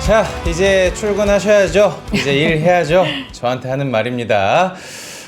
자, 이제 출근하셔야죠. 이제 일해야죠. 저한테 하는 말입니다.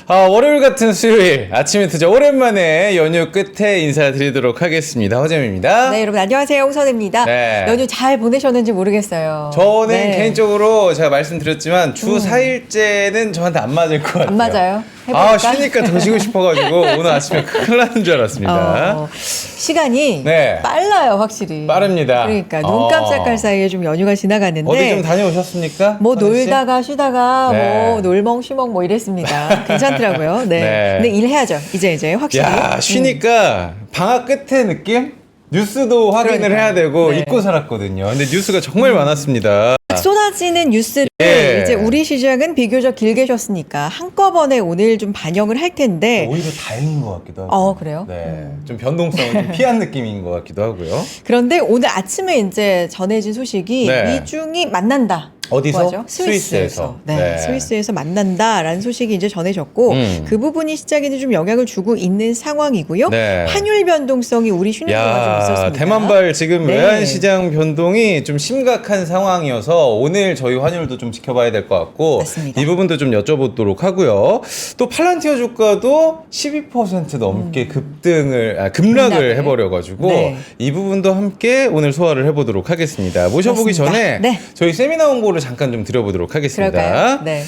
월요일 같은 수요일 아침에 투자 오랜만에 연휴 끝에 인사드리도록 하겠습니다. 허재입니다. 네, 여러분 안녕하세요. 홍선혜입니다. 네. 연휴 잘 보내셨는지 모르겠어요. 저는 네. 개인적으로 제가 말씀드렸지만 주 4일째는 저한테 안 맞을 것 같아요. 안 맞아요? 해보니까? 쉬니까 더 쉬고 싶어가지고 오늘 아침에 큰일 나는 줄 알았습니다. 시간이 네. 빨라요, 확실히. 빠릅니다. 그러니까 눈 깜짝할 사이에 좀 연휴가 지나가는데 어디 좀 다녀오셨습니까? 뭐 선혜 씨? 놀다가 쉬다가 네. 뭐 놀멍 쉬멍 뭐 이랬습니다. 괜찮더라고요. 네. 네. 근데 일해야죠. 이제 확실히. 야, 쉬니까 방학 끝에 느낌? 뉴스도 확인을 그러니까요. 해야 되고 네. 잊고 살았거든요. 근데 뉴스가 정말 많았습니다. 쏟아지는 뉴스를 예. 이제 우리 시장은 비교적 길게 쉬었으니까 한꺼번에 오늘 좀 반영을 할 텐데 오히려 다행인 것 같기도 하고. 그래요? 네, 좀 변동성을 좀 피한 느낌인 것 같기도 하고요. 그런데 오늘 아침에 이제 전해진 소식이 네. 미중이 만난다. 어디서? 뭐하죠? 스위스에서. 네, 네. 스위스에서 만난다라는 소식이 이제 전해졌고 그 부분이 시장에는 좀 영향을 주고 있는 상황이고요. 네. 환율 변동성이 우리 쉬는 동안 좀 있었습니다. 대만발 지금 네. 외환시장 변동이 좀 심각한 상황이어서 오늘 저희 환율도 좀 지켜봐야 될 것 같고 맞습니다. 이 부분도 좀 여쭤보도록 하고요. 또 팔란티어 주가도 12% 넘게 급락을 급락을. 해버려가지고 네. 이 부분도 함께 오늘 소화를 해보도록 하겠습니다. 모셔보기 그렇습니다. 전에 네. 저희 세미나 홍보를 잠깐 좀 드려보도록 하겠습니다. 그럴까요? 네.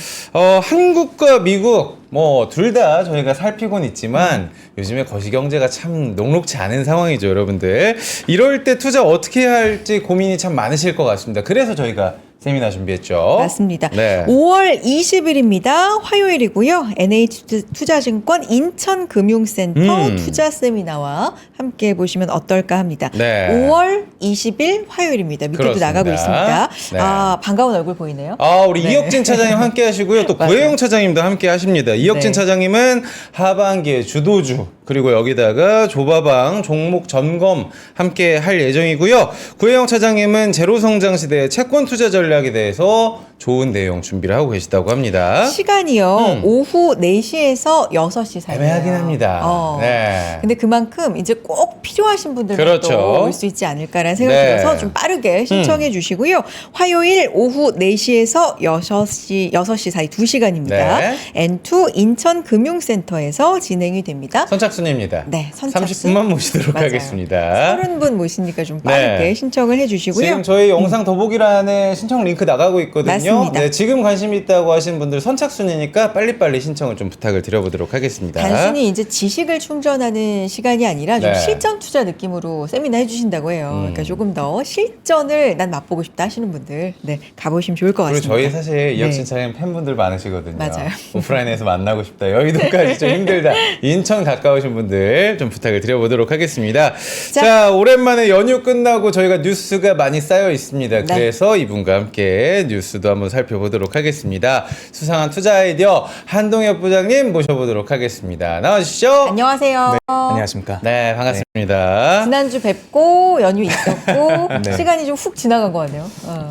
한국과 미국 뭐 둘 다 저희가 살피곤 있지만 요즘에 거시경제가 참 녹록지 않은 상황이죠, 여러분들. 이럴 때 투자 어떻게 해야 할지 고민이 참 많으실 것 같습니다. 그래서 저희가 세미나 준비했죠. 맞습니다. 네. 5월 20일입니다. 화요일이고요. NH투자증권 인천금융센터 투자 세미나와 함께 보시면 어떨까 합니다. 네. 5월 20일 화요일입니다. 밑에도 그렇습니다. 나가고 있습니다. 네. 반가운 얼굴 보이네요. 우리 네. 이혁진 차장님 함께 하시고요. 또 맞아요. 구혜영 차장님도 함께 하십니다. 이혁진 네. 차장님은 하반기의 주도주, 그리고 여기다가 조바방 종목 점검 함께 할 예정이고요. 구혜영 차장님은 제로 성장 시대의 채권 투자 전략에 대해서 좋은 내용 준비를 하고 계시다고 합니다. 시간이요. 오후 4시에서 6시 사이에요. 애매하긴 합니다. 네. 근데 그만큼 이제 꼭 필요하신 분들만 그렇죠. 또 올 수 있지 않을까라는 생각이 네. 들어서 좀 빠르게 신청해 주시고요. 화요일 오후 4시에서 6시 사이 2시간입니다. 네. N2 인천금융센터에서 진행이 됩니다. 선착순입니다. 네, 선착순. 30분만 모시도록 맞아요. 하겠습니다. 30분 모시니까 좀 빠르게 네. 신청을 해 주시고요. 지금 저희 영상 더보기란에 신청 링크 나가고 있거든요. 맞습니다. 네, 지금 관심 있다고 하시는 분들 선착순이니까 빨리빨리 신청을 좀 부탁을 드려보도록 하겠습니다. 단순히 이제 지식을 충전하는 시간이 아니라 좀 네. 실전 투자 느낌으로 세미나 해주신다고 해요. 그러니까 조금 더 실전을 난 맛보고 싶다 하시는 분들, 네, 가보시면 좋을 것 그리고 같습니다. 저희 사실 이혁진 네. 차장님 팬분들 많으시거든요. 맞아요. 오프라인에서 만나고 싶다. 여의도까지 좀 힘들다. 인천 가까우신 분들 좀 부탁을 드려보도록 하겠습니다. 자, 오랜만에 연휴 끝나고 저희가 뉴스가 많이 쌓여 있습니다. 네. 그래서 이분과 함께 뉴스도 한번 살펴보도록 하겠습니다. 수상한 투자 아이디어 한동혁 부장님 모셔보도록 하겠습니다. 나와주시죠. 안녕하세요. 안녕하십니까. 네, 반갑습니다. 지난주 뵙고 연휴 있었고 네. 시간이 좀 훅 지나간 것 같네요.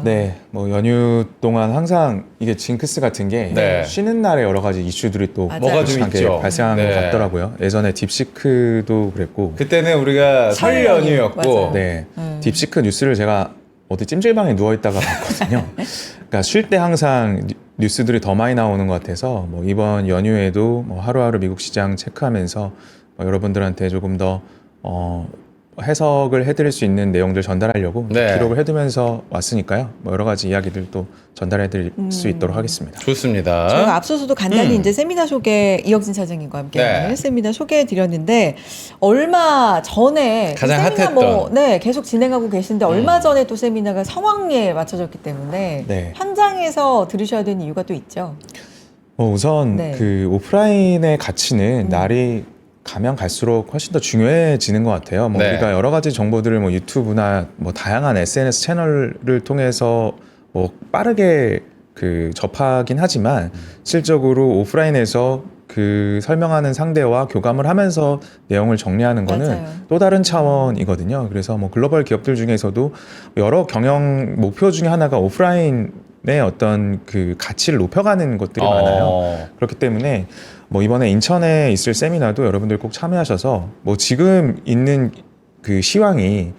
네, 뭐 연휴 동안 항상 이게 징크스 같은 게 네. 쉬는 날에 여러 가지 이슈들이 또 맞아요. 뭐가 좀 함께 있죠. 발생하는 네. 것 같더라고요. 예전에 딥시크도 그랬고, 그때는 우리가 설 연휴였고 맞아요. 네, 딥시크 뉴스를 제가 어디 찜질방에 누워 있다가 봤거든요. 그러니까 쉴 때 항상 뉴스들이 더 많이 나오는 것 같아서 뭐 이번 연휴에도 뭐 하루하루 미국 시장 체크하면서 뭐 여러분들한테 조금 더 해석을 해드릴 수 있는 내용들 전달하려고 네. 기록을 해두면서 왔으니까요. 뭐 여러 가지 이야기들 또 전달해드릴 수 있도록 하겠습니다. 좋습니다. 저희가 앞서서도 간단히 이제 세미나 소개 이혁진 차장님과 함께 네. 세미나 소개해 드렸는데 얼마 전에 가장 세미나 핫했던. 네, 계속 진행하고 계신데 얼마 전에 또 세미나가 상황리에 맞춰졌기 때문에 네. 현장에서 들으셔야 되는 이유가 또 있죠. 우선 네. 그 오프라인의 가치는 날이 가면 갈수록 훨씬 더 중요해지는 것 같아요. 뭐 네. 우리가 여러 가지 정보들을 뭐 유튜브나 뭐 다양한 SNS 채널을 통해서 뭐 빠르게 그 접하긴 하지만 실적으로 오프라인에서 그 설명하는 상대와 교감을 하면서 내용을 정리하는 거는 맞아요. 또 다른 차원이거든요. 그래서 뭐 글로벌 기업들 중에서도 여러 경영 목표 중에 하나가 오프라인의 어떤 그 가치를 높여가는 것들이 많아요. 그렇기 때문에 뭐 이번에 인천에 있을 세미나도 여러분들 꼭 참여하셔서 뭐 지금 있는 그 시황이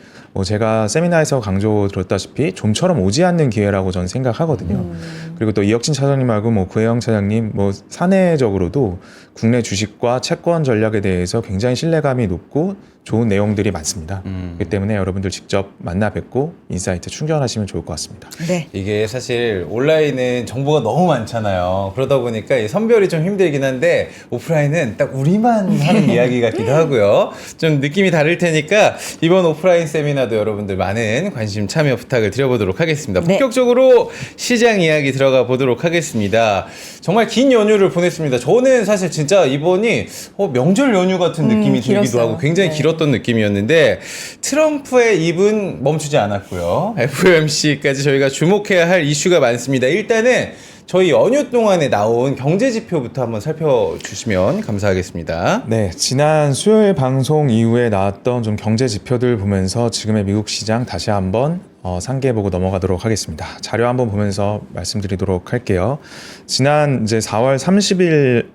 제가 세미나에서 강조 들었다시피 좀처럼 오지 않는 기회라고 저는 생각하거든요. 그리고 또 이혁진 차장님하고 구혜영 차장님 사내적으로도 국내 주식과 채권 전략에 대해서 굉장히 신뢰감이 높고 좋은 내용들이 많습니다. 그렇기 때문에 여러분들 직접 만나 뵙고 인사이트 충전하시면 좋을 것 같습니다. 네. 이게 사실 온라인은 정보가 너무 많잖아요. 그러다 보니까 이 선별이 좀 힘들긴 한데 오프라인은 딱 우리만 하는 이야기 같기도 하고요. 좀 느낌이 다를 테니까 이번 오프라인 세미나도 여러분들 많은 관심 참여 부탁을 드려보도록 하겠습니다. 네. 본격적으로 시장 이야기 들어가 보도록 하겠습니다. 정말 긴 연휴를 보냈습니다. 저는 사실 진짜 이번이 명절 연휴 같은 느낌이 들기도 길었어요. 하고 굉장히 네. 길었던 느낌이었는데 트럼프의 입은 멈추지 않았고요. FOMC까지 저희가 주목해야 할 이슈가 많습니다. 일단은 저희 연휴 동안에 나온 경제 지표부터 한번 살펴주시면 감사하겠습니다. 네, 지난 수요일 방송 이후에 나왔던 좀 경제 지표들 보면서 지금의 미국 시장 다시 한번 상기해보고 넘어가도록 하겠습니다. 자료 한번 보면서 말씀드리도록 할게요. 지난 이제 4월 30일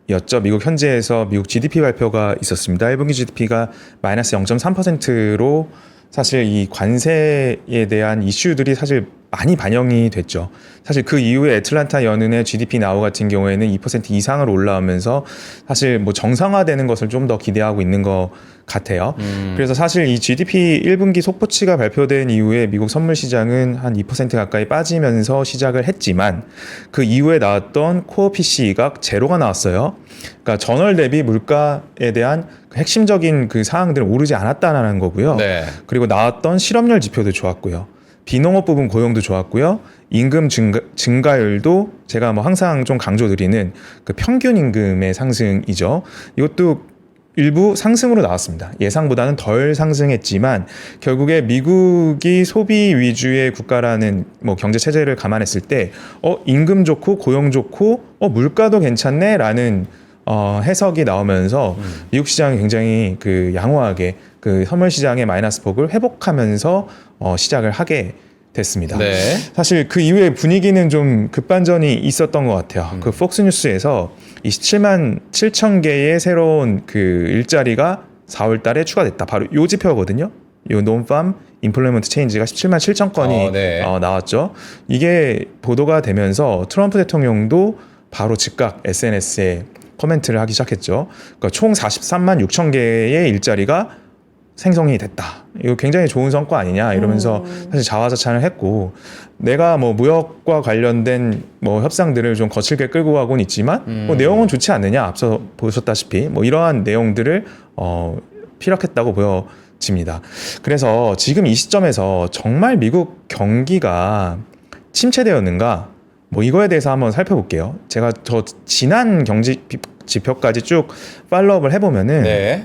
였죠. 미국 현지에서 미국 GDP 발표가 있었습니다. 1분기 GDP가 마이너스 0.3%로 사실 이 관세에 대한 이슈들이 사실 많이 반영이 됐죠. 사실 그 이후에 애틀란타 연은의 GDP 나우 같은 경우에는 2% 이상을 올라오면서 사실 정상화되는 것을 좀 더 기대하고 있는 것 같아요. 그래서 사실 이 GDP 1분기 속보치가 발표된 이후에 미국 선물 시장은 한 2% 가까이 빠지면서 시작을 했지만 그 이후에 나왔던 코어 PC가 제로가 나왔어요. 그러니까 전월 대비 물가에 대한 핵심적인 그 사항들은 오르지 않았다는 거고요. 네. 그리고 나왔던 실업률 지표도 좋았고요. 비농업 부분 고용도 좋았고요. 임금 증가율도 제가 항상 좀 강조드리는 그 평균 임금의 상승이죠. 이것도 일부 상승으로 나왔습니다. 예상보다는 덜 상승했지만 결국에 미국이 소비 위주의 국가라는 경제 체제를 감안했을 때 임금 좋고 고용 좋고 물가도 괜찮네라는 해석이 나오면서 미국 시장이 굉장히 그 양호하게 그 선물 시장의 마이너스 폭을 회복하면서 시작을 하게 됐습니다. 네. 사실 그 이후에 분위기는 좀 급반전이 있었던 것 같아요. 그 폭스뉴스에서 27만 7천 개의 새로운 그 일자리가 4월 달에 추가됐다. 바로 요 지표거든요. 요 논팜 임플로이먼트 체인지가 17만 7천 건이 네. 나왔죠. 이게 보도가 되면서 트럼프 대통령도 바로 즉각 SNS에 코멘트를 하기 시작했죠. 그러니까 총 43만 6천 개의 일자리가 생성이 됐다. 이거 굉장히 좋은 성과 아니냐 이러면서 사실 자화자찬을 했고 내가 무역과 관련된 협상들을 좀 거칠게 끌고 가곤 있지만 내용은 좋지 않느냐 앞서 보셨다시피 이러한 내용들을 피력했다고 보여집니다. 그래서 지금 이 시점에서 정말 미국 경기가 침체되었는가 이거에 대해서 한번 살펴볼게요. 제가 지난 경제 지표까지 쭉 팔로우업을 해보면은 네.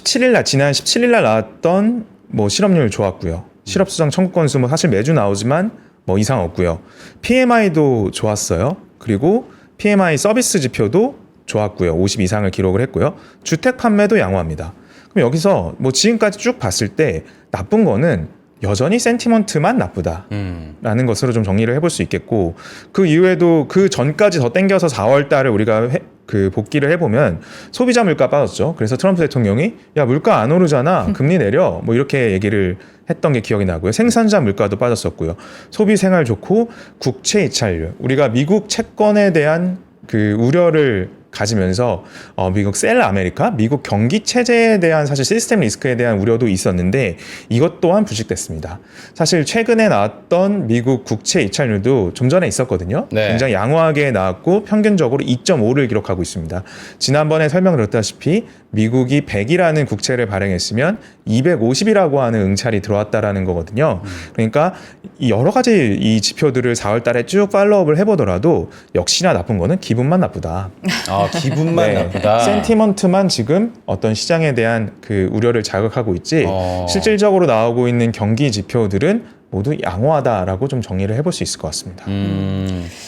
지난 17일 날 나왔던 실업률 좋았고요. 실업수당 청구 건수 사실 매주 나오지만 이상 없고요. PMI도 좋았어요. 그리고 PMI 서비스 지표도 좋았고요. 50 이상을 기록을 했고요. 주택 판매도 양호합니다. 그럼 여기서 지금까지 쭉 봤을 때 나쁜 거는 여전히 센티먼트만 나쁘다라는 것으로 좀 정리를 해볼 수 있겠고 그 이후에도 그 전까지 더 땡겨서 4월 달에 우리가 복기를 해보면 소비자 물가 빠졌죠. 그래서 트럼프 대통령이 야 물가 안 오르잖아 금리 내려 이렇게 얘기를 했던 게 기억이 나고요. 생산자 물가도 빠졌었고요. 소비 생활 좋고 국채 이착률 우리가 미국 채권에 대한 그 우려를 가지면서 미국 셀 아메리카, 미국 경기 체제에 대한 사실 시스템 리스크에 대한 우려도 있었는데 이것 또한 부식됐습니다. 사실 최근에 나왔던 미국 국채 이착률도 좀 전에 있었거든요. 네. 굉장히 양호하게 나왔고 평균적으로 2.5를 기록하고 있습니다. 지난번에 설명드렸다시피 미국이 100이라는 국채를 발행했으면 250이라고 하는 응찰이 들어왔다라는 거거든요. 그러니까 여러 가지 이 지표들을 4월 달에 쭉 팔로우업을 해보더라도 역시나 나쁜 거는 기분만 나쁘다. 기분만 나쁘다. 센티먼트만 지금 어떤 시장에 대한 그 우려를 자극하고 있지 실질적으로 나오고 있는 경기 지표들은 모두 양호하다라고 좀 정리를 해볼 수 있을 것 같습니다.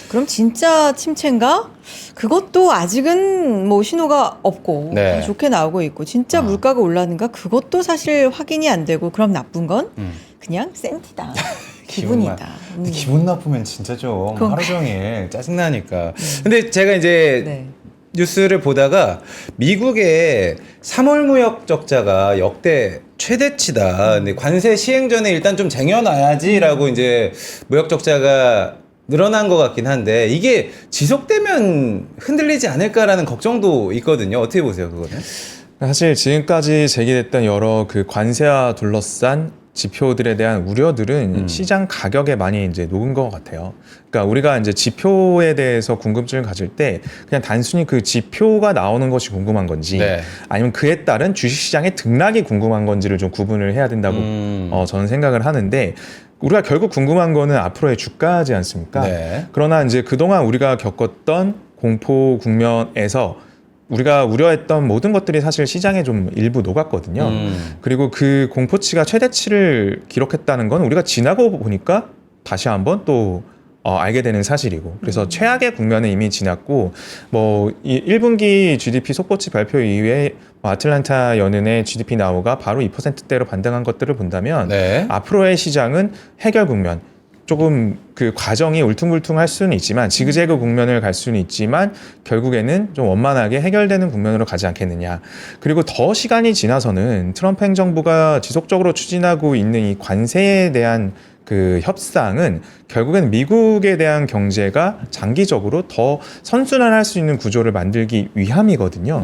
그럼 진짜 침체인가? 그것도 아직은 신호가 없고 네. 좋게 나오고 있고 진짜 물가가 올랐는가? 그것도 사실 확인이 안 되고 그럼 나쁜 건 그냥 센티다. 기분이다. 근데 기분 나쁘면 진짜 좀 그건 하루 종일 짜증나니까. 근데 제가 이제 네. 뉴스를 보다가 미국의 3월 무역 적자가 역대 최대치다. 근데 관세 시행 전에 일단 좀 쟁여놔야지라고 이제 무역 적자가 늘어난 것 같긴 한데 이게 지속되면 흔들리지 않을까라는 걱정도 있거든요. 어떻게 보세요, 그거는? 사실 지금까지 제기됐던 여러 그 관세와 둘러싼 지표들에 대한 우려들은 시장 가격에 많이 이제 녹은 것 같아요. 그러니까 우리가 이제 지표에 대해서 궁금증을 가질 때 그냥 단순히 그 지표가 나오는 것이 궁금한 건지 네. 아니면 그에 따른 주식시장의 등락이 궁금한 건지를 좀 구분을 해야 된다고 저는 생각을 하는데 우리가 결국 궁금한 거는 앞으로의 주가지 않습니까? 네. 그러나 이제 그동안 우리가 겪었던 공포 국면에서 우리가 우려했던 모든 것들이 사실 시장에 좀 일부 녹았거든요. 그리고 그 공포치가 최대치를 기록했다는 건 우리가 지나고 보니까 다시 한번 또 알게 되는 사실이고 그래서 최악의 국면은 이미 지났고 뭐 이 1분기 GDP 속보치 발표 이후에 아틀란타 연은의 GDP 나오가 바로 2%대로 반등한 것들을 본다면 네. 앞으로의 시장은 해결 국면 조금 그 과정이 울퉁불퉁할 수는 있지만 지그재그 국면을 갈 수는 있지만 결국에는 좀 원만하게 해결되는 국면으로 가지 않겠느냐. 그리고 더 시간이 지나서는 트럼프 행정부가 지속적으로 추진하고 있는 이 관세에 대한 그 협상은 결국엔 미국에 대한 경제가 장기적으로 더 선순환할 수 있는 구조를 만들기 위함이거든요.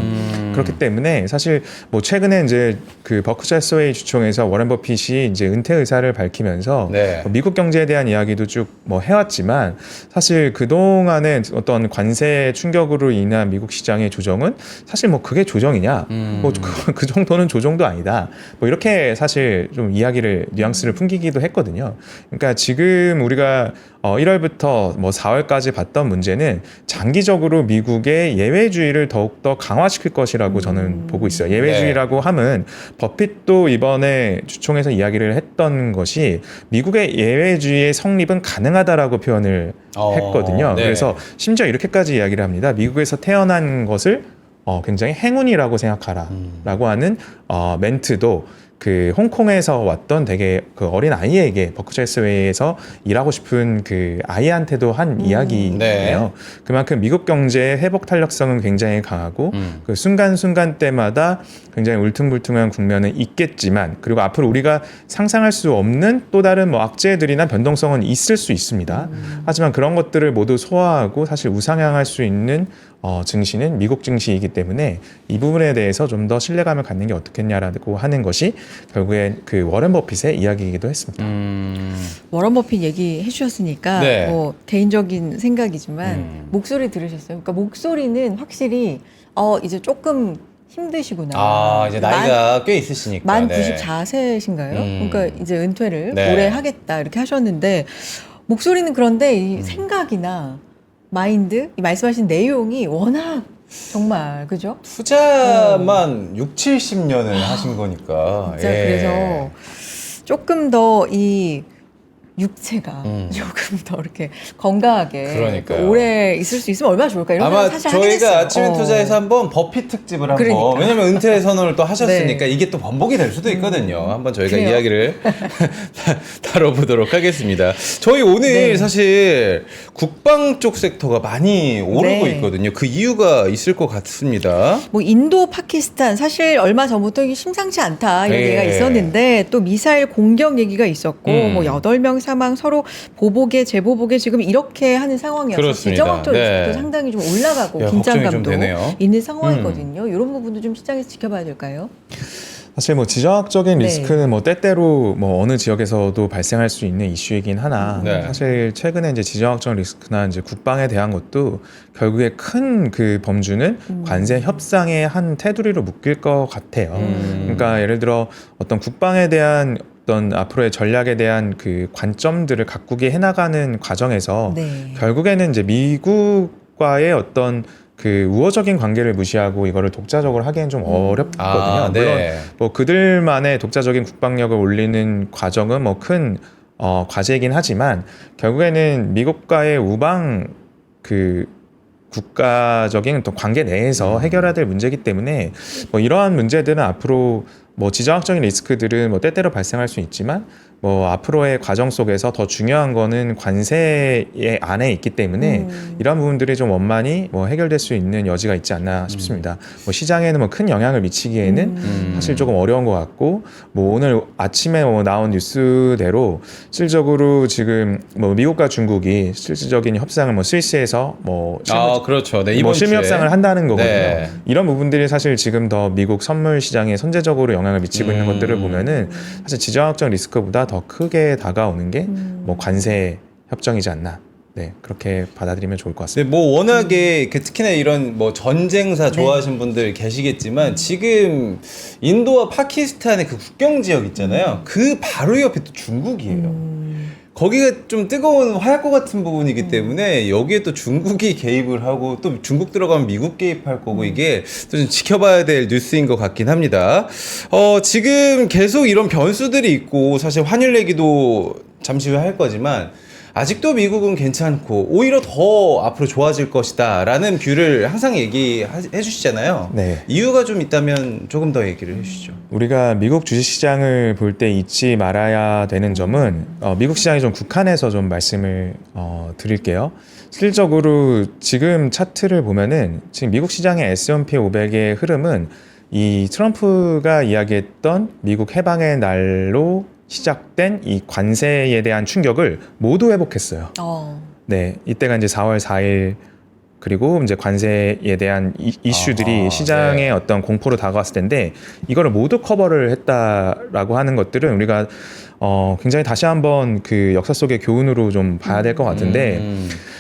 그렇기 때문에 사실 뭐 최근에 이제 그 버크셔 해서웨이 주총에서 워렌 버핏이 이제 은퇴 의사를 밝히면서 네. 미국 경제에 대한 이야기도 쭉 뭐 해왔지만 사실 그동안의 어떤 관세 충격으로 인한 미국 시장의 조정은 사실 뭐 그게 조정이냐 뭐 그 정도는 조정도 아니다 뭐 이렇게 사실 좀 이야기를 뉘앙스를 풍기기도 했거든요. 그러니까 지금 우리가 1월부터 뭐 4월까지 봤던 문제는 장기적으로 미국의 예외주의를 더욱더 강화시킬 것이라고 저는 보고 있어요. 예외주의라고 함은 버핏도 이번에 주총에서 이야기를 했던 것이 미국의 예외주의의 성립은 가능하다라고 표현을 했거든요. 네. 그래서 심지어 이렇게까지 이야기를 합니다. 미국에서 태어난 것을 굉장히 행운이라고 생각하라 라고 하는 멘트도 그 홍콩에서 왔던 되게 그 어린 아이에게 버크셔 해서웨이에서 일하고 싶은 그 아이한테도 한 이야기예요. 네. 그만큼 미국 경제의 회복 탄력성은 굉장히 강하고 그 순간순간 때마다 굉장히 울퉁불퉁한 국면은 있겠지만 그리고 앞으로 우리가 상상할 수 없는 또 다른 뭐 악재들이나 변동성은 있을 수 있습니다. 하지만 그런 것들을 모두 소화하고 사실 우상향할 수 있는 증시는 미국 증시이기 때문에 이 부분에 대해서 좀 더 신뢰감을 갖는 게 어떻겠냐라고 하는 것이 결국엔 그 워렌 버핏의 이야기이기도 했습니다. 워런 버핏 얘기해 주셨으니까 네. 뭐 개인적인 생각이지만 목소리 들으셨어요? 그러니까 목소리는 확실히 이제 조금 힘드시구나. 이제 나이가 꽤 있으시니까. 만 네. 94세신가요? 그러니까 이제 은퇴를 네. 올해 하겠다 이렇게 하셨는데 목소리는 그런데 이 생각이나 마인드, 이 말씀하신 내용이 워낙 정말 그죠? 투자만 6, 70년을 하신 거니까. 진짜 예. 그래서 조금 더 이 육체가 조금 더 이렇게 건강하게 그러니까요. 오래 있을 수 있으면 얼마나 좋을까 이런 아마 생각 사실 하게 저희가 됐어요. 아침 투자에서 한번 버핏 특집을 한번 그러니까. 왜냐면 은퇴 선언을 또 하셨으니까 네. 이게 또 번복이 될 수도 있거든요. 한번 저희가 그래요. 이야기를 다뤄보도록 하겠습니다. 저희 오늘 네. 사실 국방 쪽 섹터가 많이 오르고 네. 있거든요. 그 이유가 있을 것 같습니다. 뭐 인도, 파키스탄 사실 얼마 전부터 이게 심상치 않다 이런 네. 얘기가 있었는데 또 미사일 공격 얘기가 있었고 뭐 8명 사망 서로 보복에 재보복에 지금 이렇게 하는 상황이어서 그렇습니다. 지정학적 네. 리스크도 상당히 좀 올라가고 야, 걱정이 좀 긴장감도 되네요. 있는 상황이거든요. 이런 부분도 좀 시장에서 지켜봐야 될까요? 사실 뭐 지정학적인 네. 리스크는 뭐 때때로 뭐 어느 지역에서도 발생할 수 있는 이슈이긴 하나 네. 사실 최근에 이제 지정학적 리스크나 이제 국방에 대한 것도 결국에 큰 그 범주는 관세 협상의 한 테두리로 묶일 것 같아요. 그러니까 예를 들어 어떤 국방에 대한 어떤 앞으로의 전략에 대한 그 관점들을 가꾸게 해나가는 과정에서 네. 결국에는 이제 미국과의 어떤 그 우호적인 관계를 무시하고 이거를 독자적으로 하기엔 좀 어렵거든요. 물론 네. 뭐 그들만의 독자적인 국방력을 올리는 과정은 뭐 큰 과제이긴 하지만 결국에는 미국과의 우방 그 국가적인 또 관계 내에서 해결해야 될 문제이기 때문에 뭐 이러한 문제들은 앞으로 뭐 지정학적인 리스크들은 뭐 때때로 발생할 수 있지만 뭐 앞으로의 과정 속에서 더 중요한 거는 관세의 안에 있기 때문에 이런 부분들이 좀 원만히 뭐 해결될 수 있는 여지가 있지 않나 싶습니다. 뭐 시장에는 뭐 큰 영향을 미치기에는 사실 조금 어려운 것 같고, 뭐 오늘 아침에 뭐 나온 뉴스대로 실질적으로 지금 뭐 미국과 중국이 실질적인 협상을 뭐 스위스에서 뭐 그렇죠. 네, 뭐 이번 실무 주에. 협상을 한다는 거거든요. 네. 이런 부분들이 사실 지금 더 미국 선물 시장에 선제적으로 영향을 미치고 있는 것들을 보면은 사실 지정학적 리스크보다 더 크게 다가오는 게 뭐 관세 협정이지 않나. 네, 그렇게 받아들이면 좋을 것 같습니다. 네, 뭐 워낙에 특히나 이런 뭐 전쟁사 좋아하시는 분들 계시겠지만 지금 인도와 파키스탄의 그 국경 지역 있잖아요. 그 바로 옆에 또 중국이에요. 거기가 좀 뜨거운 화약고 같은 부분이기 때문에 여기에 또 중국이 개입을 하고 또 중국 들어가면 미국 개입할 거고 이게 또 좀 지켜봐야 될 뉴스인 것 같긴 합니다. 지금 계속 이런 변수들이 있고 사실 환율 얘기도 잠시 후에 할 거지만 아직도 미국은 괜찮고 오히려 더 앞으로 좋아질 것이다 라는 뷰를 항상 얘기해 주시잖아요. 네. 이유가 좀 있다면 조금 더 얘기를 해 주시죠. 우리가 미국 주식시장을 볼 때 잊지 말아야 되는 점은 미국 시장이 좀 국한해서 좀 말씀을 드릴게요. 실질적으로 지금 차트를 보면은 지금 미국 시장의 S&P 500의 흐름은 이 트럼프가 이야기했던 미국 해방의 날로 시작된 이 관세에 대한 충격을 모두 회복했어요. 네, 이때가 이제 4월 4일 그리고 이제 관세에 대한 이슈들이 시장에 네. 어떤 공포로 다가왔을 텐데 이거를 모두 커버를 했다라고 하는 것들은 우리가 굉장히 다시 한번 그 역사 속의 교훈으로 좀 봐야 될 것 같은데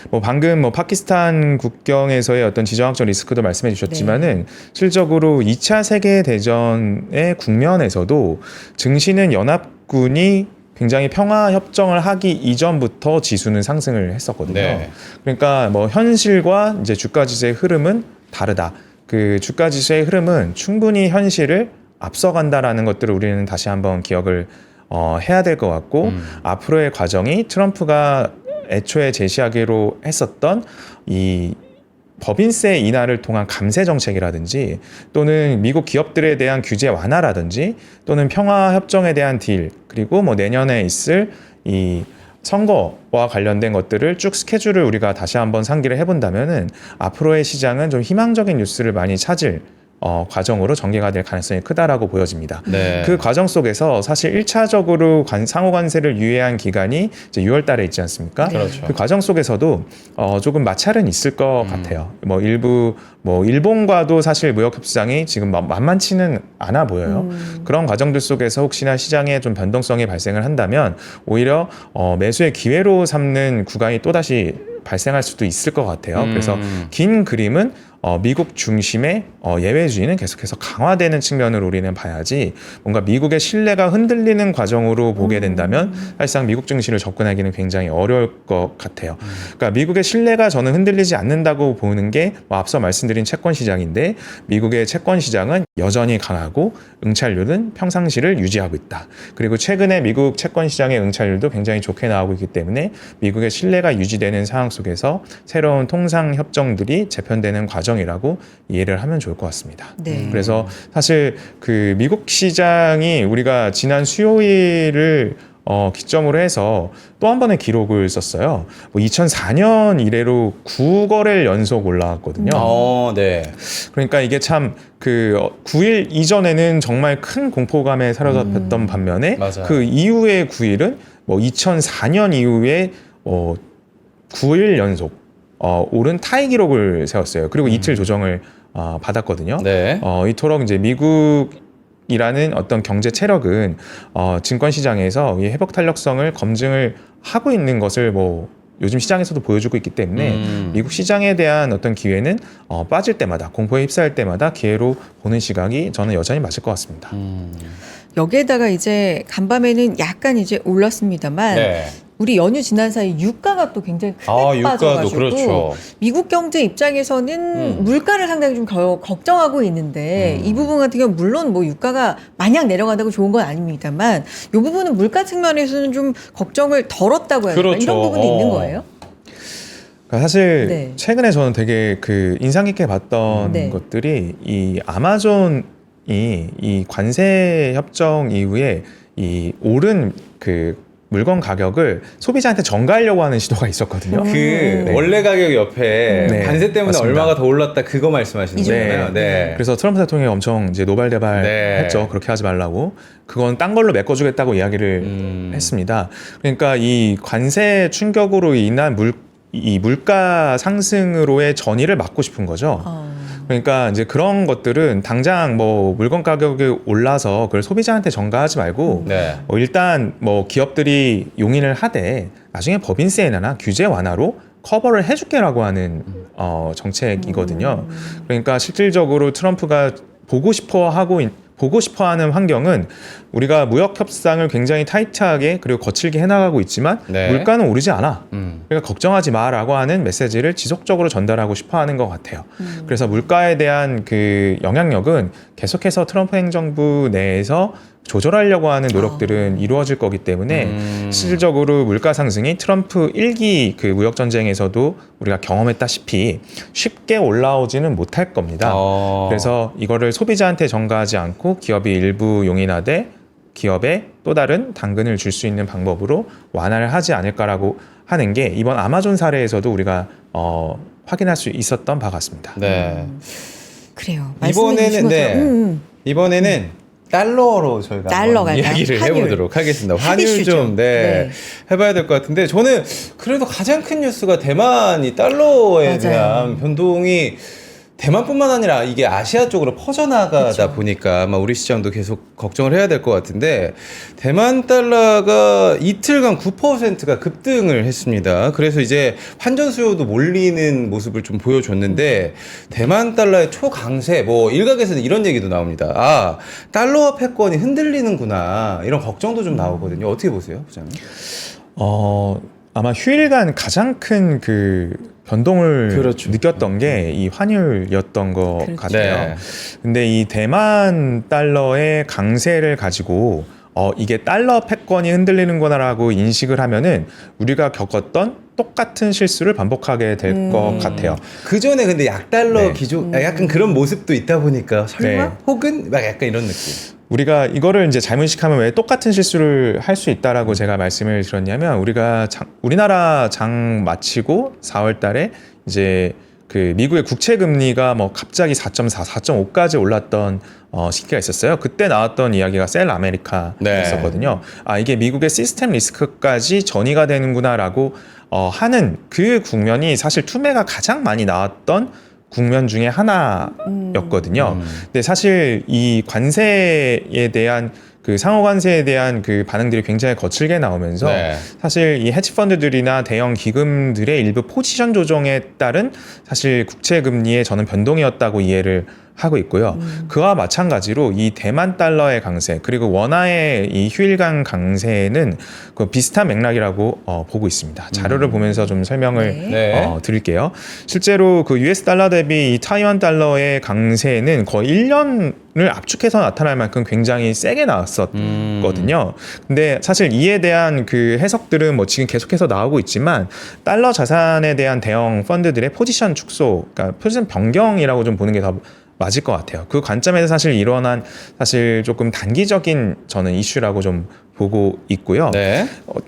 뭐 방금 뭐 파키스탄 국경에서의 어떤 지정학적 리스크도 말씀해 주셨지만은 실적으로 2차 세계 대전의 국면에서도 증시는 연합군이 굉장히 평화 협정을 하기 이전부터 지수는 상승을 했었거든요. 네. 그러니까 뭐 현실과 이제 주가 지수의 흐름은 다르다. 그 주가 지수의 흐름은 충분히 현실을 앞서간다라는 것들을 우리는 다시 한번 기억을 해야 될 것 같고 앞으로의 과정이 트럼프가 애초에 제시하기로 했었던 이 법인세 인하를 통한 감세 정책이라든지 또는 미국 기업들에 대한 규제 완화라든지 또는 평화 협정에 대한 딜 그리고 뭐 내년에 있을 이 선거와 관련된 것들을 쭉 스케줄을 우리가 다시 한번 상기를 해본다면은 앞으로의 시장은 좀 희망적인 뉴스를 많이 찾을 과정으로 전개가 될 가능성이 크다라고 보여집니다. 네. 그 과정 속에서 사실 1차적으로 상호 관세를 유예한 기간이 이제 6월 달에 있지 않습니까? 그렇죠. 그 과정 속에서도 조금 마찰은 있을 것 같아요. 뭐 일부 뭐 일본과도 사실 무역 협상이 지금 만만치는 않아 보여요. 그런 과정들 속에서 혹시나 시장에 좀 변동성이 발생을 한다면 오히려 매수의 기회로 삼는 구간이 또다시 발생할 수도 있을 것 같아요. 그래서 긴 그림은 미국 중심의 예외주의는 계속해서 강화되는 측면으로 우리는 봐야지 뭔가 미국의 신뢰가 흔들리는 과정으로 보게 된다면 사실상 미국 증시를 접근하기는 굉장히 어려울 것 같아요. 그러니까 미국의 신뢰가 저는 흔들리지 않는다고 보는 게 앞서 말씀드린 채권 시장인데 미국의 채권 시장은 여전히 강하고 응찰률은 평상시를 유지하고 있다. 그리고 최근에 미국 채권 시장의 응찰률도 굉장히 좋게 나오고 있기 때문에 미국의 신뢰가 유지되는 상황 속에서 새로운 통상 협정들이 재편되는 과정이라고 이해를 하면 좋을 것 같습니다. 네. 그래서 사실 그 미국 시장이 우리가 지난 수요일을 기점으로 해서 또 한 번의 기록을 썼어요. 뭐 2004년 이래로 9거래일 연속 올라왔거든요. 네. 그러니까 이게 참 그 9일 이전에는 정말 큰 공포감에 사로잡혔던 반면에 맞아요. 그 이후의 9일은 뭐 2004년 이후에 9일 연속 오른 타이 기록을 세웠어요. 그리고 이틀 조정을 받았거든요. 네. 이토록 이제 미국이라는 어떤 경제 체력은 증권 시장에서 이 회복 탄력성을 검증을 하고 있는 것을 뭐 요즘 시장에서도 보여주고 있기 때문에 미국 시장에 대한 어떤 기회는 빠질 때마다 공포에 휩싸일 때마다 기회로 보는 시각이 저는 여전히 맞을 것 같습니다. 여기에다가 이제 간밤에는 약간 이제 올랐습니다만 네. 우리 연휴 지난 사이 유가가 또 굉장히 크게 유가도 빠져가지고 그렇죠. 미국 경제 입장에서는 물가를 상당히 좀 걱정하고 있는데 이 부분 같은 경우 물론 뭐 유가가 마냥 내려간다고 좋은 건 아닙니다만 이 부분은 물가 측면에서는 좀 걱정을 덜었다고 해야 되나 그렇죠. 이런 부분이 있는 거예요? 그러니까 사실 네. 최근에 저는 되게 그 인상 깊게 봤던 네. 것들이 이 아마존이 이 관세 협정 이후에 이 오른 그 물건 가격을 소비자한테 전가하려고 하는 시도가 있었거든요. 그 네. 원래 가격 옆에 네, 관세 때문에 맞습니다. 얼마가 더 올랐다 그거 말씀하시는 이 거예요. 정도요? 네. 그래서 트럼프 대통령이 엄청 이제 노발대발했죠. 네. 그렇게 하지 말라고. 그건 딴 걸로 메꿔주겠다고 이야기를 했습니다. 그러니까 이 관세 충격으로 인한 이 물가 상승으로의 전이를 막고 싶은 거죠. 그러니까 이제 그런 것들은 당장 뭐 물건 가격이 올라서 그걸 소비자한테 전가하지 말고 네. 일단 뭐 기업들이 용인을 하되 나중에 법인세나 규제 완화로 커버를 해줄게라고 하는 정책이거든요. 그러니까 실질적으로 트럼프가 보고 싶어하는 환경은 우리가 무역 협상을 굉장히 타이트하게 그리고 거칠게 해나가고 있지만 네. 물가는 오르지 않아. 그러니까 걱정하지 마라고 하는 메시지를 지속적으로 전달하고 싶어하는 것 같아요. 그래서 물가에 대한 그 영향력은 계속해서 트럼프 행정부 내에서 조절하려고 하는 노력들은 이루어질 거기 때문에 실질적으로 물가 상승이 트럼프 1기 그 무역 전쟁에서도 우리가 경험했다시피 쉽게 올라오지는 못할 겁니다. 그래서 이거를 소비자한테 전가하지 않고 기업이 일부 용인하되 기업에 또 다른 당근을 줄 수 있는 방법으로 완화를 하지 않을까라고 하는 게 이번 아마존 사례에서도 우리가 확인할 수 있었던 바 같습니다. 네. 그래요. 이번에는 이번에는 달러로 저희가 달러 한번 갈까요? 이야기를 환율. 해보도록 하겠습니다. 환율 핫이슈죠. 좀 네. 해봐야 될 것 같은데 저는 그래도 가장 큰 뉴스가 대만 이 달러에 맞아요. 대한 변동이 대만뿐만 아니라 이게 아시아 쪽으로 퍼져나가다 그쵸. 보니까 아마 우리 시장도 계속 걱정을 해야 될 것 같은데 대만 달러가 이틀간 9%가 급등을 했습니다. 그래서 이제 환전 수요도 몰리는 모습을 좀 보여줬는데 대만 달러의 초강세 뭐 일각에서는 이런 얘기도 나옵니다. 아 달러화 패권이 흔들리는구나 이런 걱정도 좀 나오거든요. 어떻게 보세요, 부장님? 아마 휴일간 가장 큰 그 변동을 그렇죠. 느꼈던 게 이 환율이었던 것 그렇죠. 같아요. 네. 근데 이 대만 달러의 강세를 가지고 이게 달러 패권이 흔들리는구나라고 인식을 하면은 우리가 겪었던 똑같은 실수를 반복하게 될 것 같아요. 그 전에 근데 약달러 네. 기조 약간 그런 모습도 있다 보니까 설마 네. 혹은 막 약간 이런 느낌. 우리가 이거를 이제 잘못식하면 왜 똑같은 실수를 할 수 있다라고 제가 말씀을 드렸냐면 우리나라 장 마치고 4월 달에 이제 그 미국의 국채 금리가 뭐 갑자기 4.4, 4.5까지 올랐던 시기가 있었어요. 그때 나왔던 이야기가 셀 아메리카였었거든요. 아 이게 미국의 시스템 리스크까지 전이가 되는구나라고 하는 그 국면이 사실 투매가 가장 많이 나왔던 국면 중에 하나였거든요. 근데 사실 이 관세에 대한 그 상호 관세에 대한 그 반응들이 굉장히 거칠게 나오면서 네. 사실 이 헤지 펀드들이나 대형 기금들의 일부 포지션 조정에 따른 사실 국채 금리의 저는 변동이었다고 이해를 하고 있고요. 그와 마찬가지로 이 대만 달러의 강세 그리고 원화의 이 휴일간 강세는 그 비슷한 맥락이라고 보고 있습니다. 자료를 보면서 좀 설명을 네. 드릴게요. 실제로 그 US 달러 대비 이 타이완 달러의 강세는 거의 1년을 압축해서 나타날 만큼 굉장히 세게 나왔었거든요. 근데 사실 이에 대한 그 해석들은 뭐 지금 계속해서 나오고 있지만 달러 자산에 대한 대형 펀드들의 포지션 축소, 그러니까 포지션 변경이라고 좀 보는 게 더 맞을 것 같아요. 그 관점에서 사실 일어난 사실 조금 단기적인 저는 이슈라고 좀 보고 있고요. 네.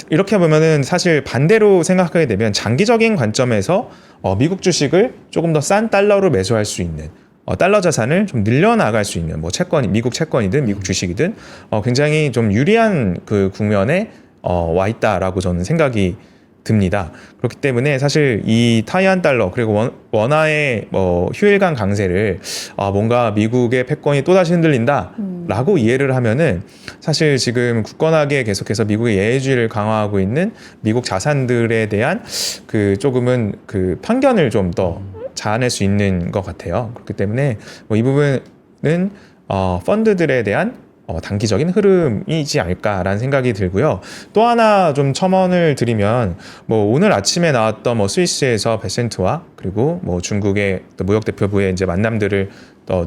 이렇게 보면은 사실 반대로 생각하게 되면 장기적인 관점에서 미국 주식을 조금 더 싼 달러로 매수할 수 있는 달러 자산을 좀 늘려나갈 수 있는 뭐 미국 채권이든 미국 주식이든 굉장히 좀 유리한 그 국면에 와 있다라고 저는 생각이 듭니다. 그렇기 때문에 사실 이 타이완 달러 그리고 원화의 뭐 휴일간 강세를 뭔가 미국의 패권이 또다시 흔들린다라고 이해를 하면은 사실 지금 굳건하게 계속해서 미국의 예외주의를 강화하고 있는 미국 자산들에 대한 그 조금은 그 편견을 좀 더 자아낼 수 있는 것 같아요. 그렇기 때문에 뭐 이 부분은 펀드들에 대한 단기적인 흐름이지 않을까라는 생각이 들고요. 또 하나 좀 첨언을 드리면 뭐 오늘 아침에 나왔던 뭐 스위스에서 베센트와 그리고 뭐 중국의 무역 대표부의 이제 만남들을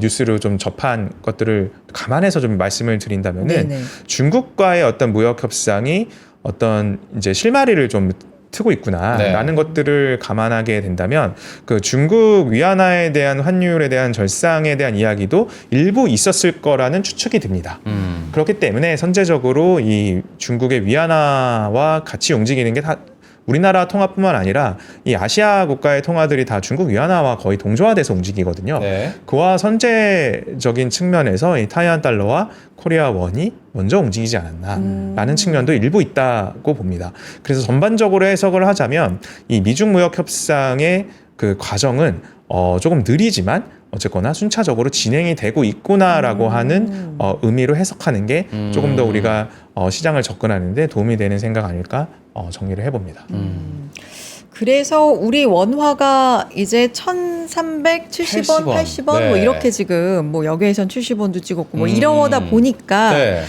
뉴스로 좀 접한 것들을 감안해서 좀 말씀을 드린다면은 네네. 중국과의 어떤 무역 협상이 어떤 이제 실마리를 좀 트고 있구나라는 것들을 감안하게 된다면 그 중국 위안화에 대한 환율에 대한 절상에 대한 이야기도 일부 있었을 거라는 추측이 듭니다. 그렇기 때문에 선제적으로 이 중국의 위안화와 같이 움직이는 게 다 우리나라 통화뿐만 아니라 이 아시아 국가의 통화들이 다 중국 위안화와 거의 동조화돼서 움직이거든요. 네. 그와 선제적인 측면에서 이 타이완 달러와 코리아 원이 먼저 움직이지 않았나라는 측면도 일부 있다고 봅니다. 그래서 전반적으로 해석을 하자면 이 미중 무역 협상의 그 과정은 조금 느리지만 어쨌거나 순차적으로 진행이 되고 있구나라고 하는 의미로 해석하는 게 조금 더 우리가 시장을 접근하는 데 도움이 되는 생각 아닐까 정리를 해봅니다. 그래서 우리 원화가 이제 1,370원, 80원 네. 뭐 이렇게 지금 뭐 여기에선 70원도 찍었고 뭐 이러다 보니까 네.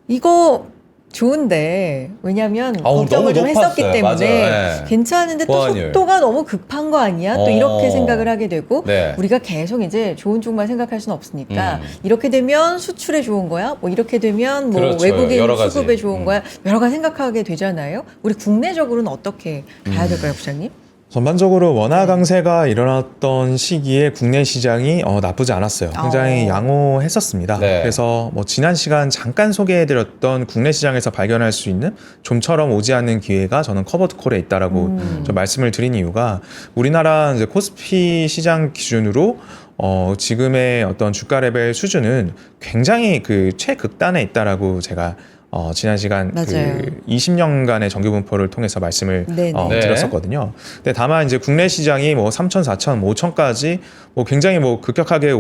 이거 좋은데 왜냐하면 아우, 걱정을 좀 너무 했었기 높았어요. 때문에 맞아요. 네. 괜찮은데 또 보완율. 속도가 너무 급한 거 아니야? 또 이렇게 생각을 하게 되고 네. 우리가 계속 이제 좋은 쪽만 생각할 수는 없으니까 이렇게 되면 수출에 좋은 거야? 뭐 이렇게 되면 뭐 그렇죠. 외국인 여러 가지. 수급에 좋은 거야? 여러 가지 생각하게 되잖아요. 우리 국내적으로는 어떻게 봐야 될까요, 부장님? 전반적으로 원화 강세가 일어났던 시기에 국내 시장이 나쁘지 않았어요. 굉장히 양호했었습니다. 네. 그래서 뭐 지난 시간 잠깐 소개해드렸던 국내 시장에서 발견할 수 있는 좀처럼 오지 않는 기회가 저는 커버드 콜에 있다라고 좀 말씀을 드린 이유가 우리나라 이제 코스피 시장 기준으로 지금의 어떤 주가 레벨 수준은 굉장히 그 최극단에 있다라고 제가 지난 시간 맞아요. 그 20년간의 정규 분포를 통해서 말씀을 네네. 네. 드렸었거든요. 근데 다만 이제 국내 시장이 뭐 3,000, 4,000, 5,000까지 뭐 굉장히 뭐 급격하게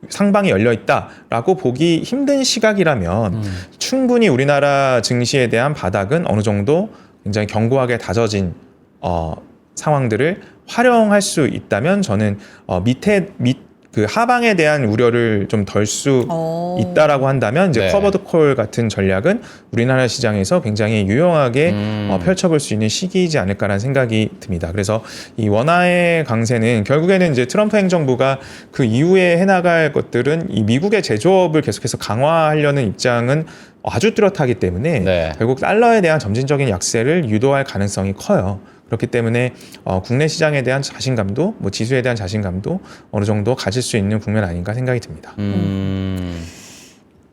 상방이 열려 있다라고 보기 힘든 시각이라면 충분히 우리나라 증시에 대한 바닥은 어느 정도 굉장히 견고하게 다져진 상황들을 활용할 수 있다면 저는 그 하방에 대한 우려를 좀 덜 수 있다라고 한다면 이제 네. 커버드 콜 같은 전략은 우리나라 시장에서 굉장히 유용하게 펼쳐볼 수 있는 시기이지 않을까라는 생각이 듭니다. 그래서 이 원화의 강세는 결국에는 이제 트럼프 행정부가 그 이후에 해나갈 것들은 이 미국의 제조업을 계속해서 강화하려는 입장은 아주 뚜렷하기 때문에 네. 결국 달러에 대한 점진적인 약세를 유도할 가능성이 커요. 그렇기 때문에 국내 시장에 대한 자신감도 뭐 지수에 대한 자신감도 어느 정도 가질 수 있는 국면 아닌가 생각이 듭니다.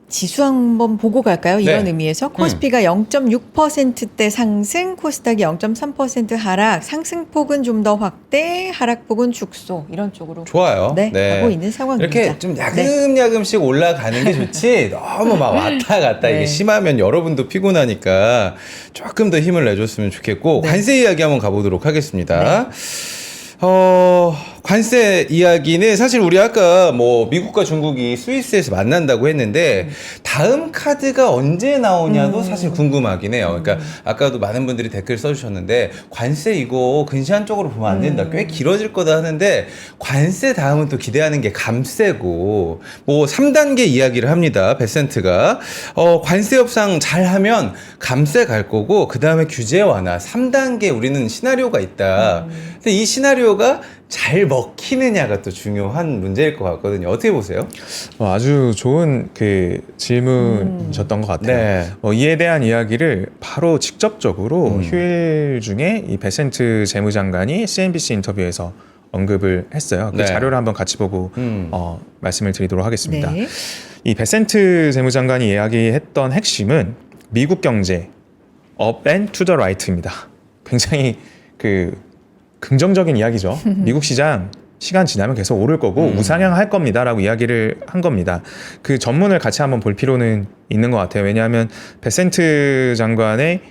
지수 한번 보고 갈까요? 이런 네. 의미에서 코스피가 0.6%대 상승, 코스닥이 0.3% 하락, 상승폭은 좀 더 확대, 하락폭은 축소 이런 쪽으로 좋아요. 네, 가고 있는 상황입니다. 이렇게 좀 야금야금씩 올라가는 게 좋지 너무 막 왔다 갔다 네. 이게 심하면 여러분도 피곤하니까 조금 더 힘을 내줬으면 좋겠고 네. 관세 이야기 한번 가보도록 하겠습니다. 관세 이야기는 사실 우리 아까 뭐 미국과 중국이 스위스에서 만난다고 했는데 다음 카드가 언제 나오냐도 사실 궁금하긴 해요. 그러니까 아까도 많은 분들이 댓글 써주셨는데 관세 이거 근시안 쪽으로 보면 안 된다. 꽤 길어질 거다 하는데 관세 다음은 또 기대하는 게 감세고 뭐 3단계 이야기를 합니다. 베센트가 관세 협상 잘하면 감세 갈 거고 그 다음에 규제 완화 3단계 우리는 시나리오가 있다. 근데 이 시나리오가 잘 먹히느냐가 또 중요한 문제일 것 같거든요. 어떻게 보세요? 아주 좋은 그 질문이셨던 것 같아요. 네. 이에 대한 이야기를 바로 직접적으로 휴일 중에 이 베센트 재무장관이 CNBC 인터뷰에서 언급을 했어요. 그 네. 자료를 한번 같이 보고 말씀을 드리도록 하겠습니다. 네. 이 베센트 재무장관이 이야기했던 핵심은 미국 경제 up and to the right입니다. 굉장히 그 긍정적인 이야기죠. 미국 시장 시간 지나면 계속 오를 거고 우상향할 겁니다라고 이야기를 한 겁니다. 그 전문을 같이 한번 볼 필요는 있는 것 같아요. 왜냐하면 베센트 장관의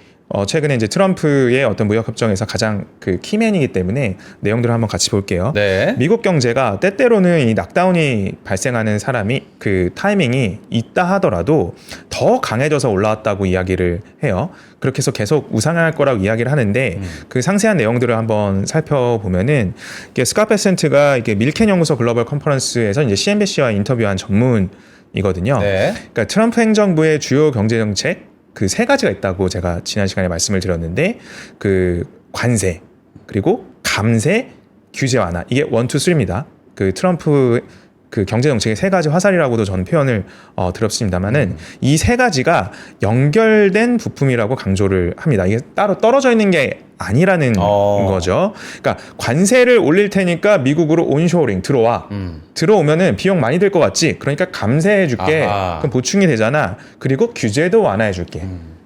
최근에 이제 트럼프의 어떤 무역 협정에서 가장 그 키맨이기 때문에 내용들을 한번 같이 볼게요. 네. 미국 경제가 때때로는 이 락다운이 발생하는 사람이 그 타이밍이 있다 하더라도 더 강해져서 올라왔다고 이야기를 해요. 그렇게 해서 계속 우상향할 거라고 이야기를 하는데 그 상세한 내용들을 한번 살펴보면은 이게 스캇 베센트가 이게 밀켄 연구소 글로벌 컨퍼런스에서 이제 CNBC와 인터뷰한 전문이거든요. 네. 그러니까 트럼프 행정부의 주요 경제 정책 그 세 가지가 있다고 제가 지난 시간에 말씀을 드렸는데 그 관세 그리고 감세 규제 완화 이게 1, 2, 3입니다. 그 트럼프 그 경제 정책의 세 가지 화살이라고도 저는 표현을 들었습니다만은 이 세 가지가 연결된 부품이라고 강조를 합니다. 이게 따로 떨어져 있는 게 아니라는 거죠. 그러니까 관세를 올릴 테니까 미국으로 온쇼링 들어와. 들어오면은 비용 많이 들 것 같지. 그러니까 감세해 줄게. 그럼 보충이 되잖아. 그리고 규제도 완화해 줄게.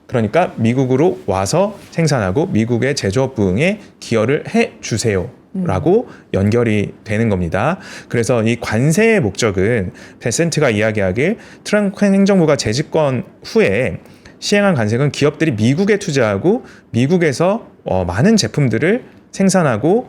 그러니까 미국으로 와서 생산하고 미국의 제조업 부흥에 기여를 해 주세요. 라고 연결이 되는 겁니다. 그래서 이 관세의 목적은 베센트가 이야기하길 트럼프 행정부가 재집권 후에 시행한 관세는 기업들이 미국에 투자하고 미국에서 많은 제품들을 생산하고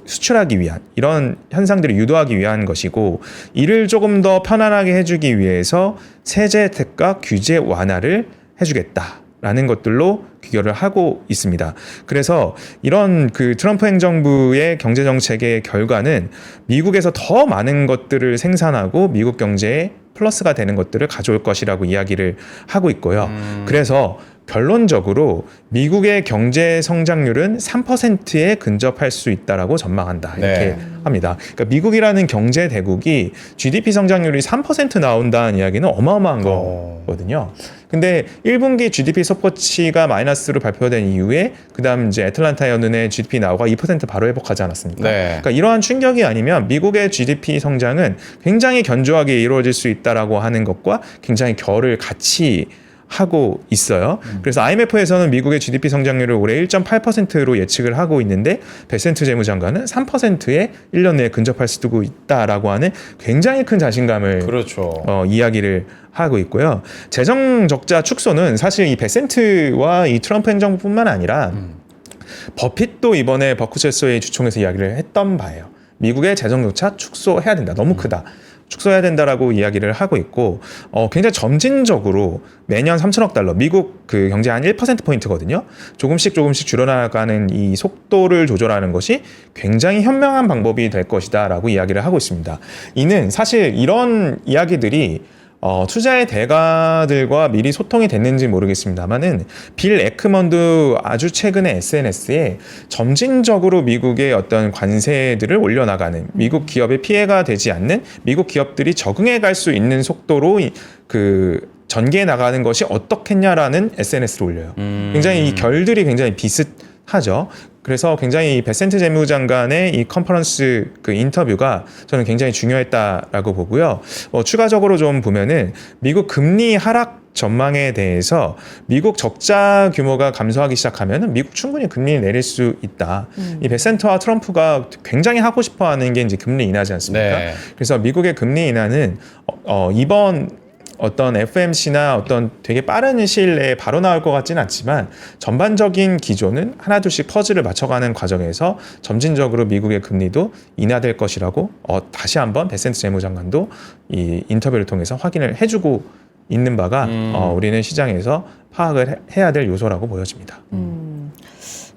수출하기 위한 이런 현상들을 유도하기 위한 것이고 이를 조금 더 편안하게 해주기 위해서 세제 혜택과 규제 완화를 해주겠다라는 것들로 귀결을 하고 있습니다. 그래서 이런 그 트럼프 행정부의 경제 정책의 결과는 미국에서 더 많은 것들을 생산하고 미국 경제에 플러스가 되는 것들을 가져올 것이라고 이야기를 하고 있고요. 그래서 결론적으로 미국의 경제 성장률은 3%에 근접할 수 있다라고 전망한다. 이렇게 합니다. 그러니까 미국이라는 경제 대국이 GDP 성장률이 3% 나온다는 이야기는 어마어마한 거거든요. 근데 1분기 GDP 속보치가 마이너스로 발표된 이후에 그다음 이제 애틀란타 연은의 GDP 나오가 2% 바로 회복하지 않았습니까? 그러니까 이러한 충격이 아니면 미국의 GDP 성장은 굉장히 견조하게 이루어질 수 있다라고 하는 것과 굉장히 결을 같이 하고 있어요. 그래서 IMF에서는 미국의 GDP 성장률을 올해 1.8%로 예측을 하고 있는데 베센트 재무장관은 3%에 1년 내에 근접할 수도 있다라고 하는 굉장히 큰 자신감을 이야기를 하고 있고요. 재정 적자 축소는 사실 이 베센트와 이 트럼프 행정부뿐만 아니라 버핏도 이번에 버크셔스의 주총에서 이야기를 했던 바예요. 미국의 재정 적자 축소해야 된다. 너무 크다. 축소해야 된다라고 이야기를 하고 있고 굉장히 점진적으로 매년 3천억 달러 미국 그 경제 한 1%포인트거든요. 조금씩 줄어나가는 이 속도를 조절하는 것이 굉장히 현명한 방법이 될 것이다 라고 이야기를 하고 있습니다. 이는 사실 이런 이야기들이 투자의 대가들과 미리 소통이 됐는지 모르겠습니다만은 빌 에크먼도 아주 최근에 SNS에 점진적으로 미국의 어떤 관세들을 올려나가는 미국 기업의 피해가 되지 않는 미국 기업들이 적응해 갈 수 있는 속도로 그 전개해 나가는 것이 어떻겠냐라는 SNS를 올려요. 굉장히 이 결들이 굉장히 비슷하죠. 그래서 굉장히 이 베센트 재무장관의 이 컨퍼런스 그 인터뷰가 저는 굉장히 중요했다라고 보고요. 추가적으로 좀 보면은 미국 금리 하락 전망에 대해서 미국 적자 규모가 감소하기 시작하면은 미국 충분히 금리 내릴 수 있다. 이 베센트와 트럼프가 굉장히 하고 싶어하는 게 이제 금리 인하지 않습니까? 그래서 미국의 금리 인하는 이번 어떤 FMC나 어떤 되게 빠른 시일 내에 바로 나올 것 같지는 않지만 전반적인 기조는 하나둘씩 퍼즐을 맞춰가는 과정에서 점진적으로 미국의 금리도 인하될 것이라고 다시 한번 베센트 재무장관도 이 인터뷰를 통해서 확인을 해주고 있는 바가 우리는 시장에서 파악을 해야 될 요소라고 보여집니다.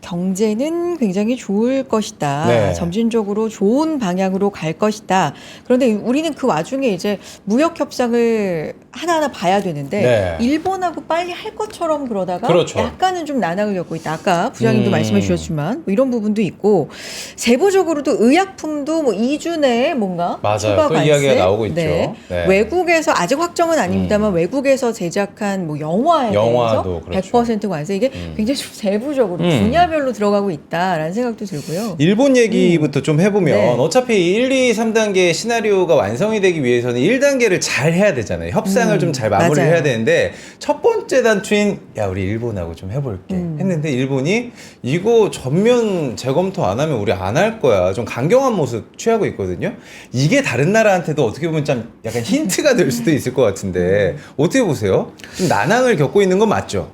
경제는 굉장히 좋을 것이다. 점진적으로 좋은 방향으로 갈 것이다. 그런데 우리는 그 와중에 이제 무역 협상을 하나하나 봐야 되는데 일본하고 빨리 할 것처럼 그러다가 약간은 좀 난항을 겪고 있다. 아까 부장님도 말씀해 주셨지만 뭐 이런 부분도 있고 세부적으로도 의약품도 뭐 2주 내에 뭔가 추가 관세 이야기가 나오고 있죠. 외국에서 아직 확정은 아닙니다만 외국에서 제작한 뭐 영화에 대해서 100% 관세 이게 굉장히 좀 세부적으로 분야별로 들어가고 있다라는 생각도 들고요. 일본 얘기부터 좀 해보면 어차피 1, 2, 3단계 시나리오가 완성이 되기 위해서는 1단계를 잘 해야 되잖아요. 협상을 좀 잘 마무리를 해야 되는데 첫 번째 단추인 야 우리 일본하고 좀 해볼게 했는데 일본이 이거 전면 재검토 안 하면 우리 안 할 거야. 좀 강경한 모습 취하고 있거든요. 이게 다른 나라한테도 어떻게 보면 좀 약간 힌트가 될 수도 있을 것 같은데 어떻게 보세요? 좀 난항을 겪고 있는 건 맞죠?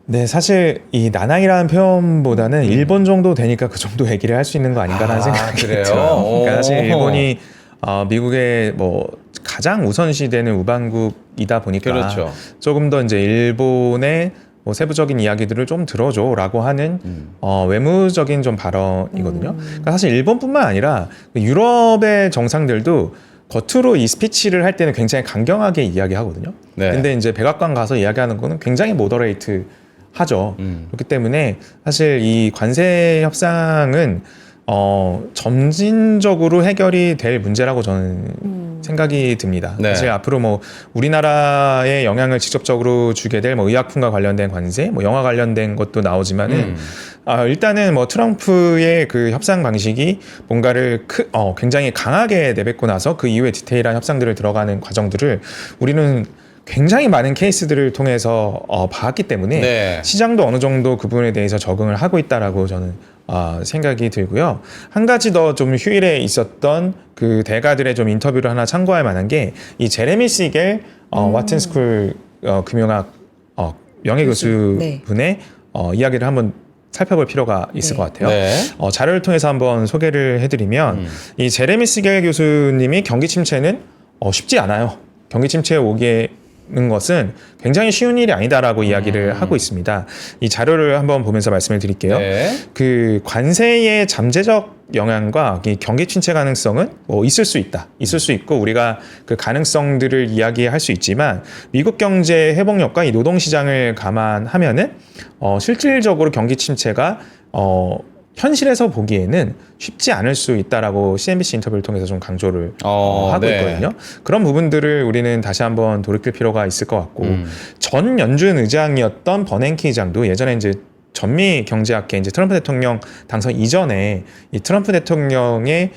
네, 사실 이 난항이라는 표현보다는 일본 정도 되니까 그 정도 얘기를 할 수 있는 거 아닌가라는 생각이 들어요. 그러니까 사실 일본이 미국의 뭐 가장 우선시되는 우방국이다 보니까 조금 더 이제 일본의 뭐 세부적인 이야기들을 좀 들어줘라고 하는 외무적인 좀 발언이거든요. 그러니까 사실 일본뿐만 아니라 유럽의 정상들도 겉으로 이 스피치를 할 때는 굉장히 강경하게 이야기하거든요. 근데 이제 백악관 가서 이야기하는 거는 굉장히 모더레이트 하죠. 그렇기 때문에 사실 이 관세 협상은 점진적으로 해결이 될 문제라고 저는 생각이 듭니다. 네. 사실 앞으로 뭐 우리나라에 영향을 직접적으로 주게 될 뭐 의약품과 관련된 관세, 뭐 영화 관련된 것도 나오지만은 일단은 뭐 트럼프의 그 협상 방식이 뭔가를 굉장히 강하게 내뱉고 나서 그 이후에 디테일한 협상들을 들어가는 과정들을 우리는 굉장히 많은 케이스들을 통해서 봤기 때문에 네. 시장도 어느 정도 그 부분에 대해서 적응을 하고 있다라고 저는 생각이 들고요. 한 가지 더 좀 휴일에 있었던 그 대가들의 좀 인터뷰를 하나 참고할 만한 게 이 제레미 시겔 와튼 스쿨 금융학 명예교수분의 네. 이야기를 한번 살펴볼 필요가 있을 것 같아요. 네. 자료를 통해서 한번 소개를 해드리면 이 제레미 시겔 교수님이 경기 침체는 쉽지 않아요. 경기 침체에 오는 것은 굉장히 쉬운 일이 아니다라고 이야기를 하고 있습니다. 이 자료를 한번 보면서 말씀을 드릴게요. 네. 그 관세의 잠재적 영향과 이 경기 침체 가능성은 있을 수 있다. 있을 수 있고 우리가 그 가능성들을 이야기할 수 있지만 미국 경제 회복력과 이 노동시장을 감안하면은 실질적으로 경기 침체가 현실에서 보기에는 쉽지 않을 수 있다라고 CNBC 인터뷰를 통해서 좀 강조를 하고 네. 있거든요. 그런 부분들을 우리는 다시 한번 돌이킬 필요가 있을 것 같고 전 연준 의장이었던 버냉키 의장도 예전에 이제 전미 경제학계 이제 트럼프 대통령 당선 이전에 이 트럼프 대통령의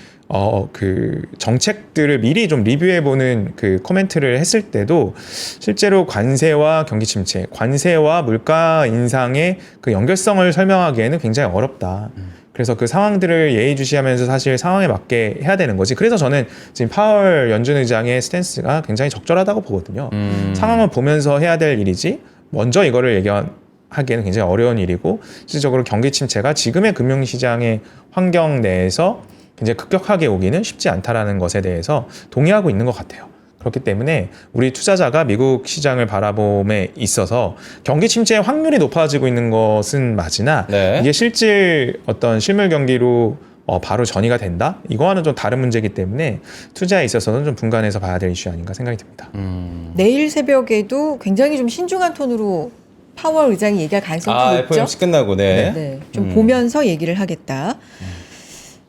그 정책들을 미리 좀 리뷰해보는 그 코멘트를 했을 때도 실제로 관세와 경기 침체, 관세와 물가 인상의 그 연결성을 설명하기에는 굉장히 어렵다. 그래서 그 상황들을 예의주시하면서 사실 상황에 맞게 해야 되는 거지. 그래서 저는 지금 파월 연준 의장의 스탠스가 굉장히 적절하다고 보거든요. 상황을 보면서 해야 될 일이지 먼저 이거를 얘기하기에는 굉장히 어려운 일이고 실질적으로 경기 침체가 지금의 금융시장의 환경 내에서 굉장히 급격하게 오기는 쉽지 않다라는 것에 대해서 동의하고 있는 것 같아요. 그렇기 때문에 우리 투자자가 미국 시장을 바라봄에 있어서 경기 침체의 확률이 높아지고 있는 것은 맞으나 네. 이게 실질 어떤 실물 경기로 바로 전이가 된다? 이거와는 좀 다른 문제이기 때문에 투자에 있어서는 좀 분간해서 봐야 될 이슈 아닌가 생각이 듭니다. 내일 새벽에도 굉장히 좀 신중한 톤으로 파월 의장이 얘기할 가능성이 높죠. FOMC 끝나고 네. 네, 좀 보면서 얘기를 하겠다.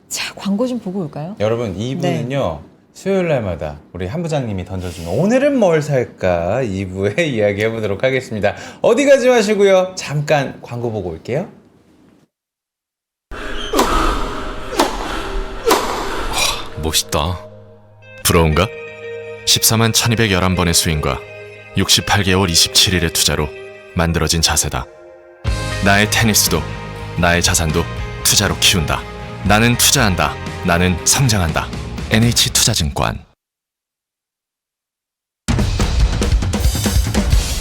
자, 광고 좀 보고 올까요? 여러분 2부는요. 수요일 날마다 우리 한 부장님이 던져주는 오늘은 뭘 살까 2부에 이야기해 보도록 하겠습니다. 어디 가지 마시고요. 잠깐 광고 보고 올게요. 멋있다. 부러운가? 14만 1211번의 스윙과 68개월 27일의 투자로 만들어진 자세다. 나의 테니스도 나의 자산도 투자로 키운다. 나는 투자한다. 나는 성장한다. NH투자증권.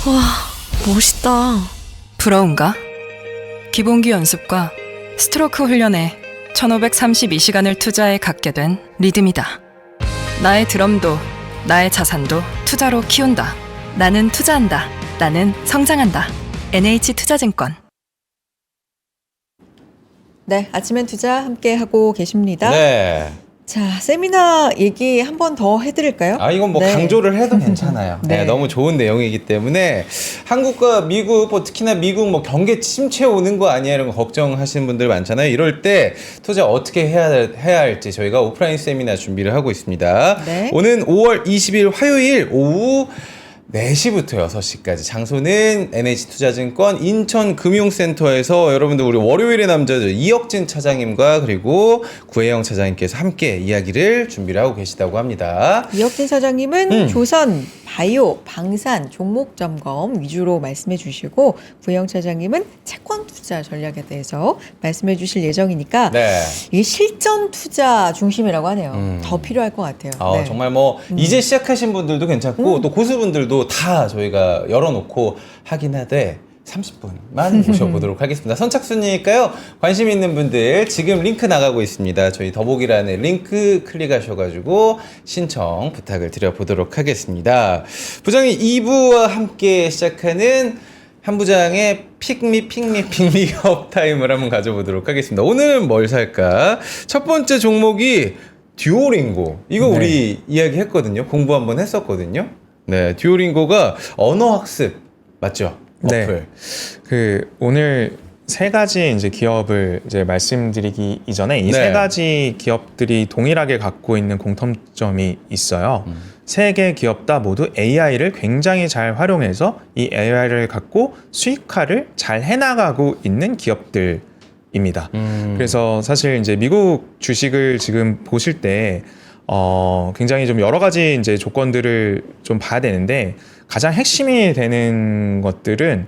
와, 멋있다. 부러운가? 기본기 연습과 스트로크 훈련에 1532시간을 투자해 갖게 된 리듬이다. 나의 드럼도 나의 자산도 투자로 키운다. 나는 투자한다. 나는 성장한다. NH투자증권. 네, 아침엔 투자 함께 하고 계십니다. 네. 자, 세미나 얘기 한 번 더 해드릴까요? 이건 뭐 네. 강조를 해도 괜찮아요. 네. 네. 너무 좋은 내용이기 때문에 한국과 미국, 특히나 미국 뭐 경기 침체 오는 거 아니야 이런 거 걱정하시는 분들 많잖아요. 이럴 때 투자 어떻게 해야 할지 저희가 오프라인 세미나 준비를 하고 있습니다. 네. 오는 5월 20일 화요일 오후 4시부터 6시까지 장소는 NH투자증권 인천금융센터에서 여러분들 우리 월요일의 남자들 이혁진 차장님과 그리고 구혜영 차장님께서 함께 이야기를 준비를 하고 계시다고 합니다. 이혁진 사장님은 조선, 바이오, 방산, 종목 점검 위주로 말씀해 주시고 구혜영 차장님은 채권 투자 전략에 대해서 말씀해 주실 예정이니까 네. 이게 실전 투자 중심이라고 하네요. 더 필요할 것 같아요. 네. 정말 뭐 이제 시작하신 분들도 괜찮고 또 고수분들도 다 저희가 열어놓고 하긴 하되 30분만 모셔보도록 하겠습니다. 선착순이니까요. 관심 있는 분들 지금 링크 나가고 있습니다. 저희 더보기란에 링크 클릭하셔가지고 신청 부탁을 드려보도록 하겠습니다. 부장님 2부와 함께 시작하는 한 부장의 픽미 업타임을 한번 가져보도록 하겠습니다. 오늘은 뭘 살까? 첫 번째 종목이 듀오링고. 이거 네. 우리 이야기했거든요. 공부 한번 했었거든요. 네, 듀오링고가 언어 학습 맞죠? 네. 어플. 그 오늘 세 가지 이제 기업을 이제 말씀드리기 이전에 이 세 네. 가지 기업들이 동일하게 갖고 있는 공통점이 있어요. 세 개 기업 다 모두 AI를 굉장히 잘 활용해서 이 AI를 갖고 수익화를 잘 해나가고 있는 기업들입니다. 그래서 사실 이제 미국 주식을 지금 보실 때 굉장히 좀 여러 가지 이제 조건들을 좀 봐야 되는데 가장 핵심이 되는 것들은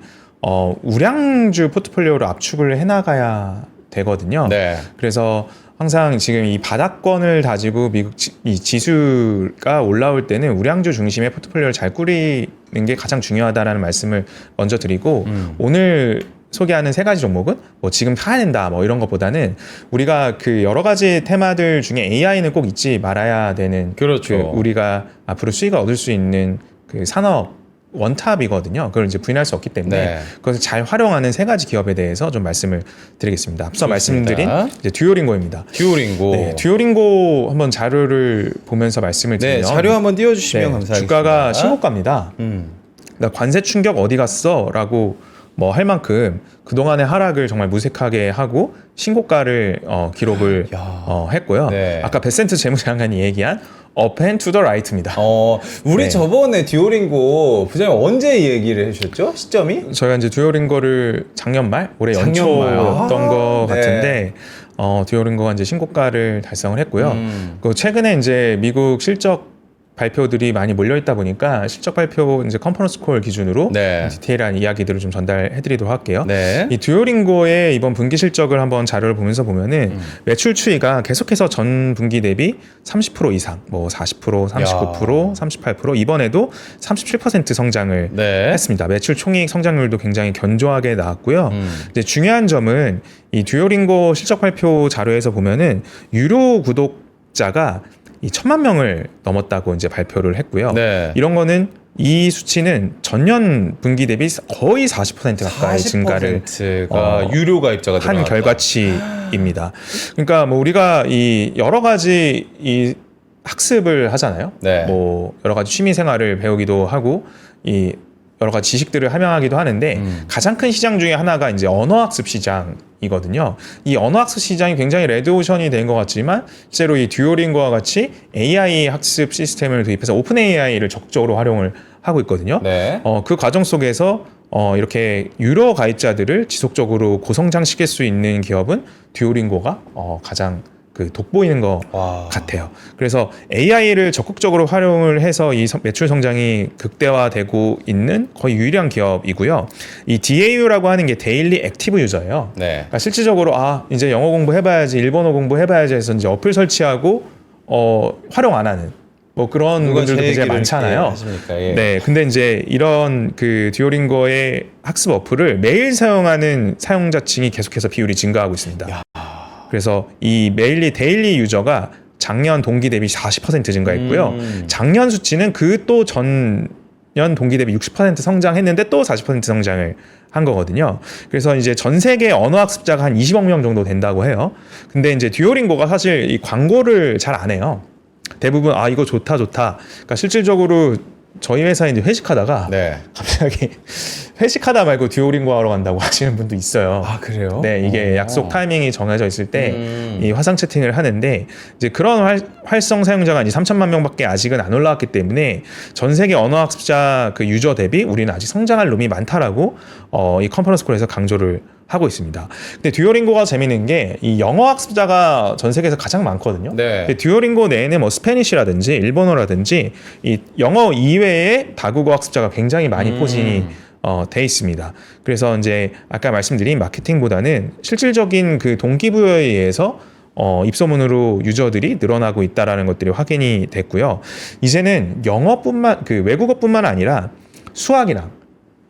우량주 포트폴리오로 압축을 해나가야 되거든요. 네. 그래서 항상 지금 이 바닥권을 다지고 미국 이 지수가 올라올 때는 우량주 중심의 포트폴리오를 잘 꾸리는 게 가장 중요하다라는 말씀을 먼저 드리고 오늘 소개하는 세 가지 종목은 뭐 지금 사야 된다 뭐 이런 것보다는 우리가 그 여러 가지 테마들 중에 AI는 꼭 잊지 말아야 되는 그렇죠. 그 우리가 앞으로 수익을 얻을 수 있는 그 산업 원탑이거든요. 그걸 이제 부인할 수 없기 때문에 네. 그것을 잘 활용하는 세 가지 기업에 대해서 좀 말씀을 드리겠습니다. 앞서 좋습니다. 말씀드린 이제 듀오링고입니다. 듀오링고. 네, 듀오링고 한번 자료를 보면서 말씀을 네, 드리면 자료 한번 띄워주시면 네, 감사하겠습니다. 주가가 신고가입니다. 그러니까 관세 충격 어디 갔어?라고 뭐 할 만큼 그동안의 하락을 정말 무색하게 하고 신고가를 기록을 했고요. 네. 아까 베센트 재무장관이 얘기한 up and to the right입니다. 우리 네. 저번에 듀오링고 부장님 언제 얘기를 해주셨죠? 시점이? 저희가 이제 듀오링거를 작년 말 올해 작년 말. 연초였던 아, 것 네. 같은데 듀오링거가 이제 신고가를 달성을 했고요. 그 최근에 이제 미국 실적 발표들이 많이 몰려 있다 보니까 실적 발표 이제 컨퍼런스 콜 기준으로 네. 디테일한 이야기들을 좀 전달해드리도록 할게요. 네. 이 듀오링고의 이번 분기 실적을 한번 자료를 보면서 보면은 매출 추이가 계속해서 전 분기 대비 30% 이상, 뭐 40%, 39%, 38% 이번에도 37% 성장을 네. 했습니다. 매출 총이익 성장률도 굉장히 견조하게 나왔고요. 이제 중요한 점은 이 듀오링고 실적 발표 자료에서 보면은 유료 구독자가 이 1,000만 명을 넘었다고 이제 발표를 했고요. 네. 이런 거는 이 수치는 전년 분기 대비 거의 40% 가까이 증가를 40%가 유료 가입자가 한 늘어났다. 결과치입니다. 그러니까 뭐 우리가 이 여러 가지 이 학습을 하잖아요. 네. 뭐 여러 가지 취미 생활을 배우기도 하고 이 여러 가지 지식들을 함양하기도 하는데 가장 큰 시장 중에 하나가 이제 언어학습 시장이거든요. 이 언어학습 시장이 굉장히 레드오션이 된 것 같지만 실제로 이 듀오링고와 같이 AI 학습 시스템을 도입해서 오픈 AI를 적극적으로 활용을 하고 있거든요. 네. 그 과정 속에서 이렇게 유료 가입자들을 지속적으로 고성장시킬 수 있는 기업은 듀오링고가 가장 그 돋보이는 것 와. 같아요. 그래서 AI를 적극적으로 활용을 해서 이 매출 성장이 극대화되고 있는 거의 유일한 기업이고요. 이 DAU라고 하는 게 데일리 액티브 유저예요. 네. 그러니까 실질적으로 이제 영어 공부해봐야지, 일본어 공부해봐야지 해서 이제 어플 설치하고 활용 안 하는 뭐 그런 누가 분들도 제 굉장히 얘기를 많잖아요. 이렇게 하십니까? 예. 네, 근데 이제 이런 그 듀오링고의 학습 어플을 매일 사용하는 사용자층이 계속해서 비율이 증가하고 있습니다. 그래서 이 데일리 유저가 작년 동기 대비 40% 증가했고요. 작년 수치는 그 또 전년 동기 대비 60% 성장했는데 또 40% 성장을 한 거거든요. 그래서 이제 전 세계 언어 학습자가 한 20억 명 정도 된다고 해요. 근데 이제 듀오링고가 사실 이 광고를 잘 안 해요. 대부분 이거 좋다. 그러니까 실질적으로 저희 회사에 이제 회식하다가 네. 갑자기 회식하다 말고 듀오링고 하러 간다고 하시는 분도 있어요. 아, 그래요? 네, 이게 약속 타이밍이 정해져 있을 때 이 화상 채팅을 하는데 이제 그런 활성 사용자가 이제 3천만 명밖에 아직은 안 올라왔기 때문에 전 세계 언어 학습자 그 유저 대비 우리는 아직 성장할 룸이 많다라고 이 컨퍼런스 콜에서 강조를 하고 있습니다. 근데 듀오링고가 재밌는 게 이 영어 학습자가 전 세계에서 가장 많거든요. 네. 근데 듀오링고 내에는 뭐 스페니쉬라든지 일본어라든지 이 영어 이외의 다국어 학습자가 굉장히 많이 포진이 돼 있습니다. 그래서 이제 아까 말씀드린 마케팅보다는 실질적인 그 동기부여에 의해서 입소문으로 유저들이 늘어나고 있다라는 것들이 확인이 됐고요. 이제는 외국어뿐만 아니라 수학이랑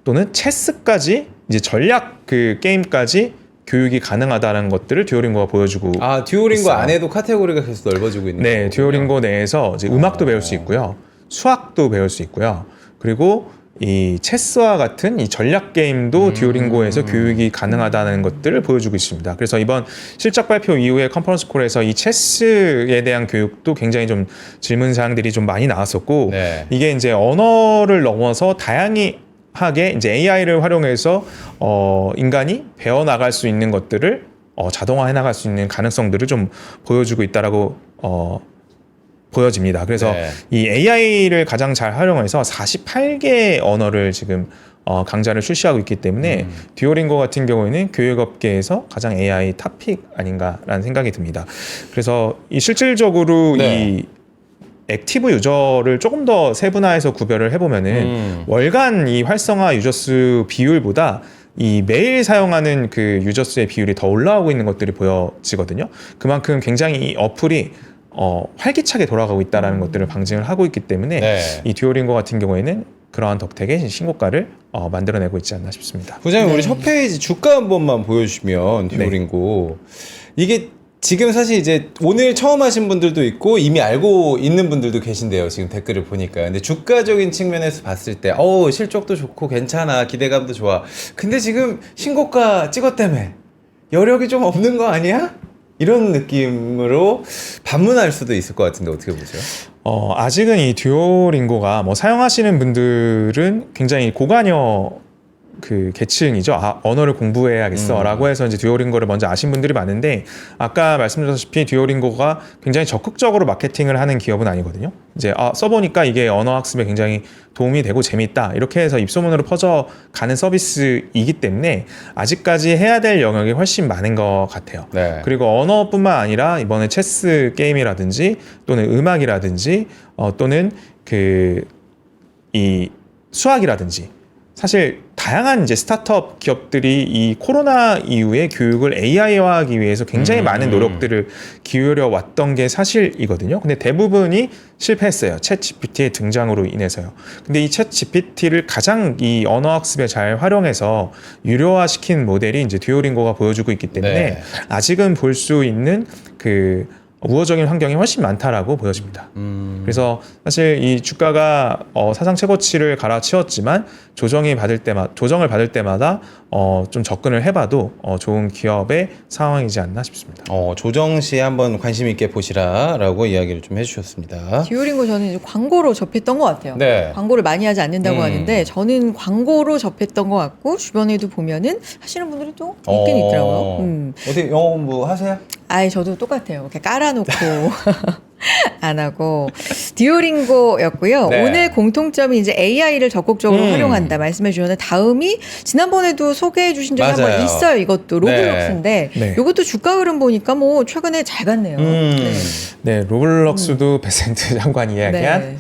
또는 체스까지 이제 전략 그 게임까지 교육이 가능하다는 것들을 듀오링고가 보여주고 듀오링고 있어요. 안에도 카테고리가 계속 넓어지고 있는 네, 거군요. 듀오링고 내에서 이제 음악도 배울 수 있고요. 수학도 배울 수 있고요. 그리고 이 체스와 같은 이 전략 게임도 듀오링고에서 교육이 가능하다는 것들을 보여주고 있습니다. 그래서 이번 실적 발표 이후에 컨퍼런스 콜에서 이 체스에 대한 교육도 굉장히 좀 질문 사항들이 좀 많이 나왔었고 네. 이게 이제 언어를 넘어서 하게 이제 AI를 활용해서 인간이 배워 나갈 수 있는 것들을 자동화해 나갈 수 있는 가능성들을 좀 보여주고 있다라고 보여집니다. 그래서 네. 이 AI를 가장 잘 활용해서 48개 언어를 지금 강좌를 출시하고 있기 때문에 듀오링고 같은 경우에는 교육업계에서 가장 AI 탑픽 아닌가라는 생각이 듭니다. 그래서 이 실질적으로 네. 이 액티브 유저를 조금 더 세분화해서 구별을 해보면은 월간 이 활성화 유저 수 비율보다 이 매일 사용하는 그 유저 수의 비율이 더 올라오고 있는 것들이 보여지거든요. 그만큼 굉장히 이 어플이 활기차게 돌아가고 있다는 것들을 방증을 하고 있기 때문에 네. 이 듀오링고 같은 경우에는 그러한 덕택의 신고가를 만들어내고 있지 않나 싶습니다. 부장님 네. 우리 첫 페이지 주가 한 번만 보여주시면 듀오링고 이게 지금 사실 이제 오늘 처음 하신 분들도 있고 이미 알고 있는 분들도 계신데요. 지금 댓글을 보니까. 근데 주가적인 측면에서 봤을 때 실적도 좋고 괜찮아. 기대감도 좋아. 근데 지금 신고가 찍었다며. 여력이 좀 없는 거 아니야? 이런 느낌으로 반문할 수도 있을 것 같은데 어떻게 보세요? 아직은 이 듀오링고가 뭐 사용하시는 분들은 굉장히 고관여 그 계층이죠. 언어를 공부해야겠어라고 해서 이제 듀오링고를 먼저 아신 분들이 많은데 아까 말씀드렸다시피 듀오링고가 굉장히 적극적으로 마케팅을 하는 기업은 아니거든요. 이제 써보니까 이게 언어 학습에 굉장히 도움이 되고 재밌다 이렇게 해서 입소문으로 퍼져가는 서비스이기 때문에 아직까지 해야 될 영역이 훨씬 많은 것 같아요. 네. 그리고 언어뿐만 아니라 이번에 체스 게임이라든지 또는 음악이라든지 또는 이 수학이라든지 사실 다양한 이제 스타트업 기업들이 이 코로나 이후에 교육을 AI화하기 위해서 굉장히 많은 노력들을 기울여 왔던 게 사실이거든요. 근데 대부분이 실패했어요. 챗 GPT의 등장으로 인해서요. 근데 이 챗 GPT를 가장 이 언어 학습에 잘 활용해서 유료화시킨 모델이 이제 듀오링고가 보여주고 있기 때문에 네. 아직은 볼 수 있는 그 우호적인 환경이 훨씬 많다라고 보여집니다. 그래서 사실 이 주가가 사상 최고치를 갈아치웠지만 조정을 받을 때마다 좀 접근을 해봐도 좋은 기업의 상황이지 않나 싶습니다. 조정 시 한번 관심 있게 보시라라고 이야기를 좀 해주셨습니다. 듀오링고 저는 이제 광고로 접했던 것 같아요. 네. 광고를 많이 하지 않는다고 하는데 저는 광고로 접했던 것 같고 주변에도 보면은 하시는 분들이 또 있긴 있더라고요. 어떻게 영어 공부 하세요? 아예 저도 똑같아요. 이렇게 깔아놓고 안 하고 듀오링고였고요. 네. 오늘 공통점이 이제 AI를 적극적으로 활용한다 말씀해 주셨는데 다음이 지난번에도 소개해 주신 적이 맞아요. 한번 있어요. 이것도 로블록스인데 네. 이것도 주가 흐름 보니까 뭐 최근에 잘 갔네요. 네. 네, 로블록스도 베센트 장관이 이야기한 네.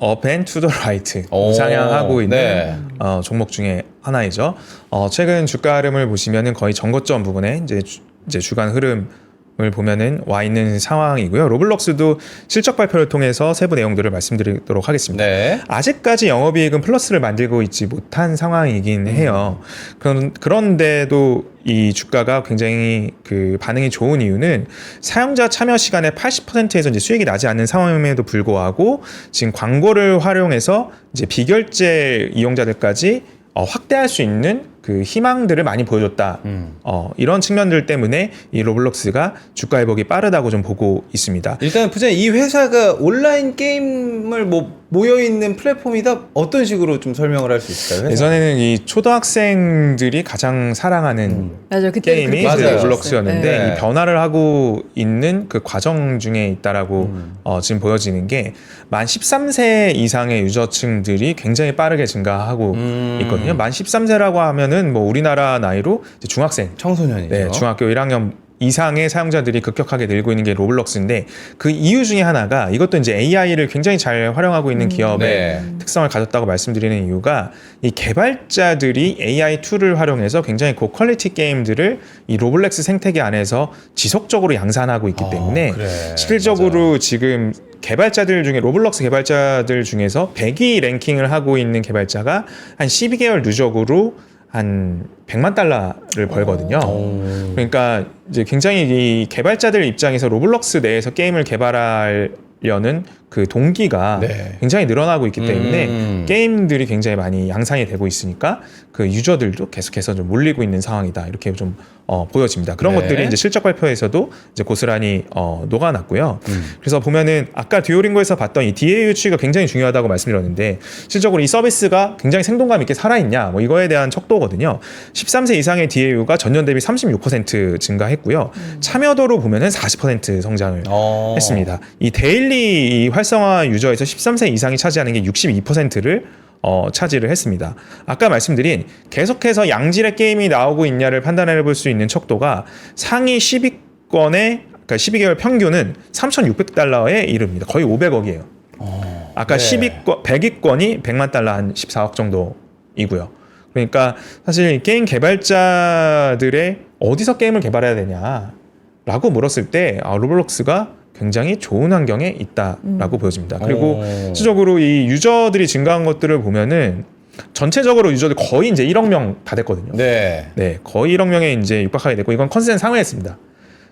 up and to the right 오, 우상향하고 있는 네. 종목 중에 하나이죠. 최근 주가 흐름을 보시면은 거의 전고점 부분에 이제 주간 흐름을 보면은 와 있는 상황이고요. 로블록스도 실적 발표를 통해서 세부 내용들을 말씀드리도록 하겠습니다. 네. 아직까지 영업이익은 플러스를 만들고 있지 못한 상황이긴 해요. 그런데도 이 주가가 굉장히 그 반응이 좋은 이유는 사용자 참여 시간의 80%에서 이제 수익이 나지 않는 상황임에도 불구하고 지금 광고를 활용해서 이제 비결제 이용자들까지 확대할 수 있는 그 희망들을 많이 보여줬다. 이런 측면들 때문에 이 로블록스가 주가 회복이 빠르다고 좀 보고 있습니다. 일단 부장님 이 회사가 온라인 게임을 모여있는 플랫폼이다? 어떤 식으로 좀 설명을 할 수 있을까요? 회사? 예전에는 이 초등학생들이 가장 사랑하는 맞아요. 그때 게임이 맞아요. 이제 로블록스였는데 네. 이 변화를 하고 있는 그 과정 중에 있다라고 지금 보여지는 게 만 13세 이상의 유저층들이 굉장히 빠르게 증가하고 있거든요. 만 13세라고 하면은 뭐 우리나라 나이로 이제 중학생, 청소년이죠. 네, 중학교 1학년 이상의 사용자들이 급격하게 늘고 있는 게 로블록스인데 그 이유 중에 하나가 이것도 이제 AI를 굉장히 잘 활용하고 있는 기업의 네. 특성을 가졌다고 말씀드리는 이유가 이 개발자들이 AI 툴을 활용해서 굉장히 고퀄리티 게임들을 이 로블록스 생태계 안에서 지속적으로 양산하고 있기 때문에 그래. 실질적으로 지금 개발자들 중에 로블록스 개발자들 중에서 100위 랭킹을 하고 있는 개발자가 한 12개월 누적으로 한 100만 달러를 벌거든요. 그러니까 이제 굉장히 이 개발자들 입장에서 로블록스 내에서 게임을 개발하려는 그 동기가 네. 굉장히 늘어나고 있기 때문에 게임들이 굉장히 많이 양산이 되고 있으니까 그 유저들도 계속해서 좀 몰리고 있는 상황이다 이렇게 좀 보여집니다. 그런 네. 것들이 이제 실적 발표에서도 이제 고스란히 녹아났고요. 그래서 보면은 아까 듀오링고에서 봤던 이 DAU 추이가 굉장히 중요하다고 말씀드렸는데 실적으로 이 서비스가 굉장히 생동감 있게 살아있냐 뭐 이거에 대한 척도거든요. 13세 이상의 DAU가 전년 대비 36% 증가했고요. 참여도로 보면은 40% 성장을 했습니다. 이 데일리 활성화 유저에서 13세 이상이 차지하는 게 62%를 차지를 했습니다. 아까 말씀드린 계속해서 양질의 게임이 나오고 있냐를 판단해 볼 수 있는 척도가 상위 10위권의 그러니까 12개월 평균은 3,600달러에 이릅니다. 거의 500억이에요. 아까 네. 10위권, 100위권이 100만 달러 한 14억 정도이고요. 그러니까 사실 게임 개발자들의 어디서 게임을 개발해야 되냐라고 물었을 때 로블록스가 굉장히 좋은 환경에 있다라고 보여집니다. 그리고 실질적으로 이 유저들이 증가한 것들을 보면은 전체적으로 유저들 거의 이제 1억 명 다 됐거든요. 네. 네, 거의 1억 명에 이제 육박하게 됐고 이건 컨센 상회했습니다.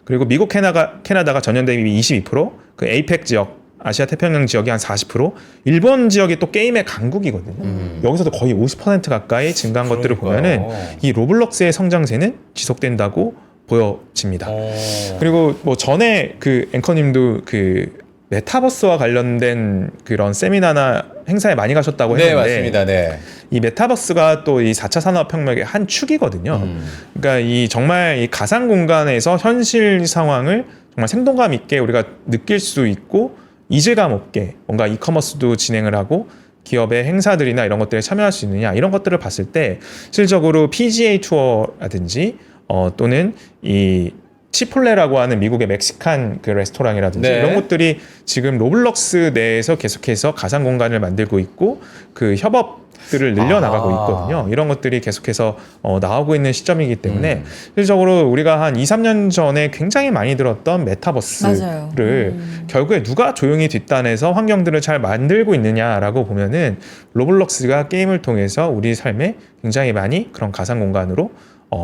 그리고 미국, 캐나다가 전년 대비 22%, 그 에이펙 지역, 아시아 태평양 지역이 한 40%, 일본 지역이 또 게임의 강국이거든요. 여기서도 거의 50% 가까이 증가한 것들을 보면은 이 로블록스의 성장세는 지속된다고 보여집니다. 그리고 뭐 전에 그 앵커님도 그 메타버스와 관련된 그런 세미나나 행사에 많이 가셨다고 네, 했는데 맞습니다. 네. 이 메타버스가 또 이 4차 산업혁명의 한 축이거든요. 그러니까 이 정말 이 가상 공간에서 현실 상황을 정말 생동감 있게 우리가 느낄 수 있고 이질감 없게 뭔가 이커머스도 진행을 하고 기업의 행사들이나 이런 것들에 참여할 수 있느냐 이런 것들을 봤을 때 실질적으로 PGA 투어라든지 또는 이 치폴레라고 하는 미국의 멕시칸 그 레스토랑이라든지 네. 이런 것들이 지금 로블록스 내에서 계속해서 가상 공간을 만들고 있고 그 협업들을 늘려나가고 있거든요. 이런 것들이 계속해서 나오고 있는 시점이기 때문에 실질적으로 우리가 한 2, 3년 전에 굉장히 많이 들었던 메타버스를 맞아요. 결국에 누가 조용히 뒷단에서 환경들을 잘 만들고 있느냐라고 보면은 로블록스가 게임을 통해서 우리 삶에 굉장히 많이 그런 가상 공간으로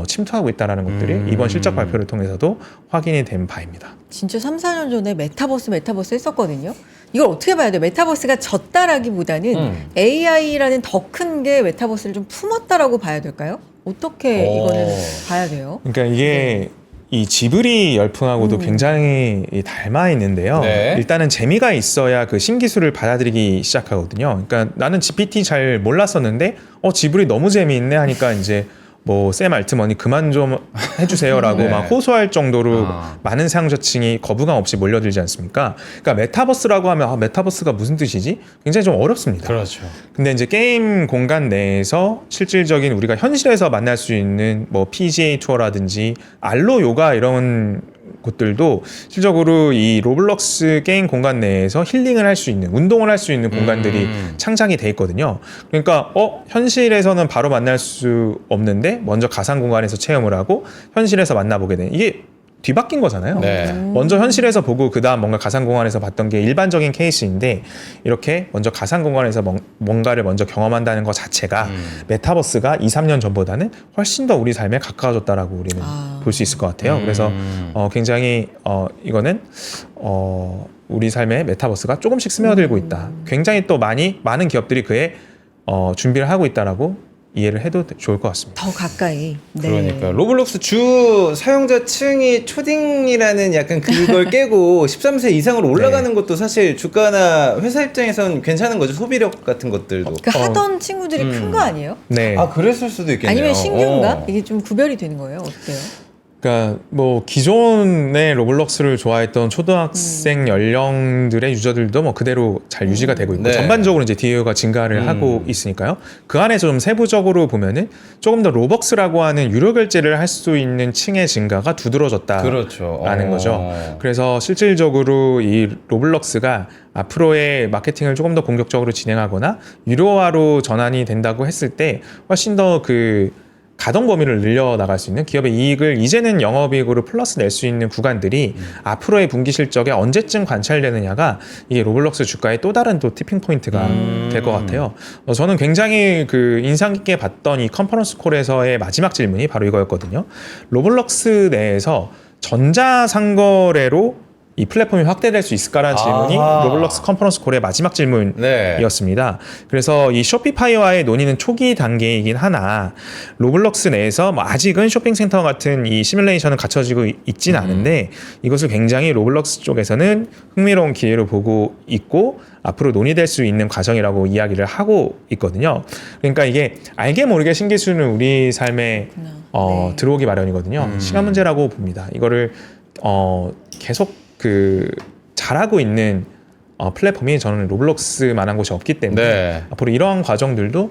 침투하고 있다는 것들이 이번 실적 발표를 통해서도 확인이 된 바입니다. 진짜 3, 4년 전에 메타버스 했었거든요. 이걸 어떻게 봐야 돼요? 메타버스가 졌다라기보다는 AI라는 더 큰 게 메타버스를 좀 품었다라고 봐야 될까요? 어떻게 이거는 봐야 돼요? 그러니까 이게 이 지브리 열풍하고도 굉장히 닮아 있는데요. 네. 일단은 재미가 있어야 그 신기술을 받아들이기 시작하거든요. 그러니까 나는 GPT 잘 몰랐었는데 지브리 너무 재미있네 하니까 이제 뭐 샘 알트머니 그만 좀 해주세요라고 네. 막 호소할 정도로 많은 사용자층이 거부감 없이 몰려들지 않습니까? 그러니까 메타버스라고 하면 메타버스가 무슨 뜻이지? 굉장히 좀 어렵습니다. 그렇죠. 근데 이제 게임 공간 내에서 실질적인 우리가 현실에서 만날 수 있는 뭐 PGA 투어라든지 알로 요가 이런 곳들도 실질적으로 이 로블록스 게임 공간 내에서 힐링을 할 수 있는 운동을 할 수 있는 공간들이 창작이 돼 있거든요. 그러니까 현실에서는 바로 만날 수 없는데 먼저 가상 공간에서 체험을 하고 현실에서 만나보게 되는 이게 뒤바뀐 거잖아요. 네. 먼저 현실에서 보고 그 다음 뭔가 가상 공간에서 봤던 게 일반적인 케이스인데 이렇게 먼저 가상 공간에서 뭔가를 먼저 경험한다는 것 자체가 메타버스가 2, 3년 전보다는 훨씬 더 우리 삶에 가까워졌다라고 우리는 볼 수 있을 것 같아요. 그래서 굉장히 이거는 우리 삶에 메타버스가 조금씩 스며들고 있다. 굉장히 또 많은 기업들이 그에 준비를 하고 있다라고 이해를 해도 좋을 것 같습니다. 더 가까이. 네. 그러니까 로블록스 주 사용자층이 초딩이라는 약간 그걸 깨고 13세 이상으로 올라가는 것도 사실 주가나 회사 입장에선 괜찮은 거죠. 소비력 같은 것들도. 그 하던 친구들이 큰 거 아니에요? 네. 그랬을 수도 있겠네요. 아니면 신규인가? 이게 좀 구별이 되는 거예요? 어때요? 그러니까 뭐 기존의 로블록스를 좋아했던 초등학생 연령들의 유저들도 뭐 그대로 잘 유지가 되고 있고 네. 전반적으로 이제 DAU가 증가를 하고 있으니까요. 그 안에서 좀 세부적으로 보면은 조금 더 로벅스라고 하는 유료 결제를 할 수 있는 층의 증가가 두드러졌다라는 그렇죠. 거죠. 그래서 실질적으로 이 로블록스가 앞으로의 마케팅을 조금 더 공격적으로 진행하거나 유료화로 전환이 된다고 했을 때 훨씬 더 그 가동 범위를 늘려나갈 수 있는 기업의 이익을 이제는 영업이익으로 플러스 낼 수 있는 구간들이 앞으로의 분기 실적에 언제쯤 관찰되느냐가 이게 로블록스 주가의 또 다른 또 티핑 포인트가 될 것 같아요. 저는 굉장히 그 인상 깊게 봤던 이 컨퍼런스 콜에서의 마지막 질문이 바로 이거였거든요. 로블록스 내에서 전자상거래로 이 플랫폼이 확대될 수 있을까라는 질문이 아하. 로블록스 컨퍼런스 콜의 마지막 질문 네. 이었습니다. 그래서 이 쇼피파이와의 논의는 초기 단계이긴 하나 로블록스 내에서 뭐 아직은 쇼핑센터 같은 이 시뮬레이션은 갖춰지고 있지는 않은데 이것을 굉장히 로블록스 쪽에서는 흥미로운 기회로 보고 있고 앞으로 논의될 수 있는 과정이라고 이야기를 하고 있거든요. 그러니까 이게 알게 모르게 신기술은 우리 삶에 네. 들어오기 마련이거든요. 시간 문제라고 봅니다. 이거를 계속 잘하고 있는 플랫폼이 저는 로블록스만한 곳이 없기 때문에 네. 앞으로 이러한 과정들도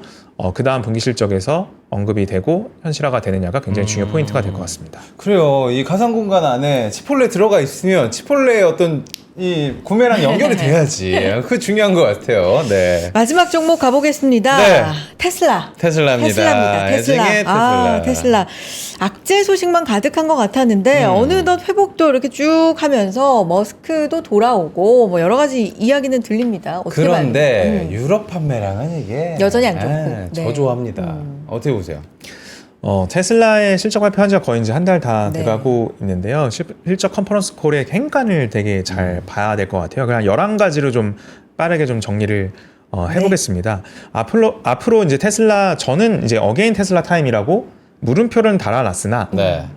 그 다음 분기 실적에서 언급이 되고 현실화가 되느냐가 굉장히 중요 포인트가 될 것 같습니다. 그래요. 이 가상 공간 안에 치폴레 들어가 있으면 치폴레의 어떤 이 구매랑 연결이 돼야지. 그게 중요한 것 같아요. 네. 마지막 종목 가보겠습니다. 네. 테슬라. 테슬라입니다. 테슬라입니다. 테슬라. 애증의 아, 테슬라. 악재 소식만 가득한 것 같았는데 어느덧 회복도 이렇게 쭉 하면서 머스크도 돌아오고 뭐 여러 가지 이야기는 들립니다. 어떻게 그런데 봐요? 유럽 판매량은 이게 여전히 안 좋고. 네. 저조합니다. 어떻게 보세요? 테슬라의 실적 발표한 지가 거의 이제 한 달 다 네. 돼가고 있는데요. 실적 컨퍼런스 콜의 행간을 되게 잘 봐야 될 것 같아요. 그냥 11가지로 좀 빠르게 좀 정리를 해보겠습니다. 앞으로 이제 테슬라, 저는 이제 어게인 테슬라 타임이라고 물음표는 달아놨으나 네.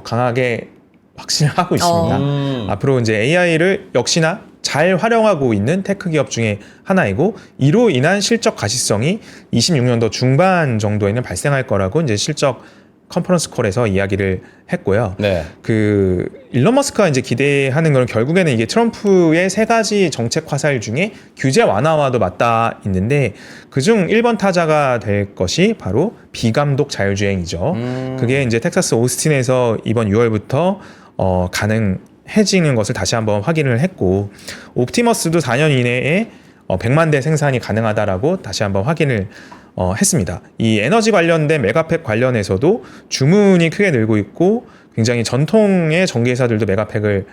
강하게 확신을 하고 있습니다. 음. 앞으로 이제 AI를 역시나 잘 활용하고 있는 테크 기업 중에 하나이고 이로 인한 실적 가시성이 26년도 중반 정도에는 발생할 거라고 이제 실적 컨퍼런스 콜에서 이야기를 했고요. 네. 일론 머스크가 이제 기대하는 건 결국에는 이게 트럼프의 3가지 정책 화살 중에 규제 완화와도 맞닿아 있는데 그중 1번 타자가 될 것이 바로 비감독 자율주행이죠. 그게 이제 텍사스 오스틴에서 이번 6월부터 가능해지는 것을 다시 한번 확인을 했고 옵티머스도 4년 이내에 100만 대 생산이 가능하다라고 다시 한번 확인을 했습니다. 이 에너지 관련된 메가팩 관련해서도 주문이 크게 늘고 있고 굉장히 전통의 전기회사들도 메가팩을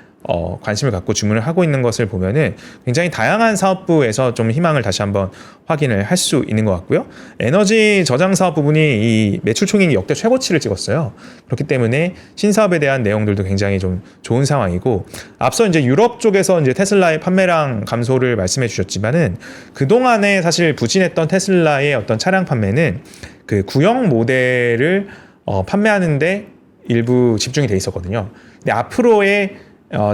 관심을 갖고 주문을 하고 있는 것을 보면은 굉장히 다양한 사업부에서 좀 희망을 다시 한번 확인을 할 수 있는 것 같고요. 에너지 저장 사업 부분이 이 매출 총액이 역대 최고치를 찍었어요. 그렇기 때문에 신사업에 대한 내용들도 굉장히 좀 좋은 상황이고 앞서 이제 유럽 쪽에서 이제 테슬라의 판매량 감소를 말씀해 주셨지만은 그동안에 사실 부진했던 테슬라의 어떤 차량 판매는 그 구형 모델을 판매하는데 일부 집중이 돼 있었거든요. 근데 앞으로의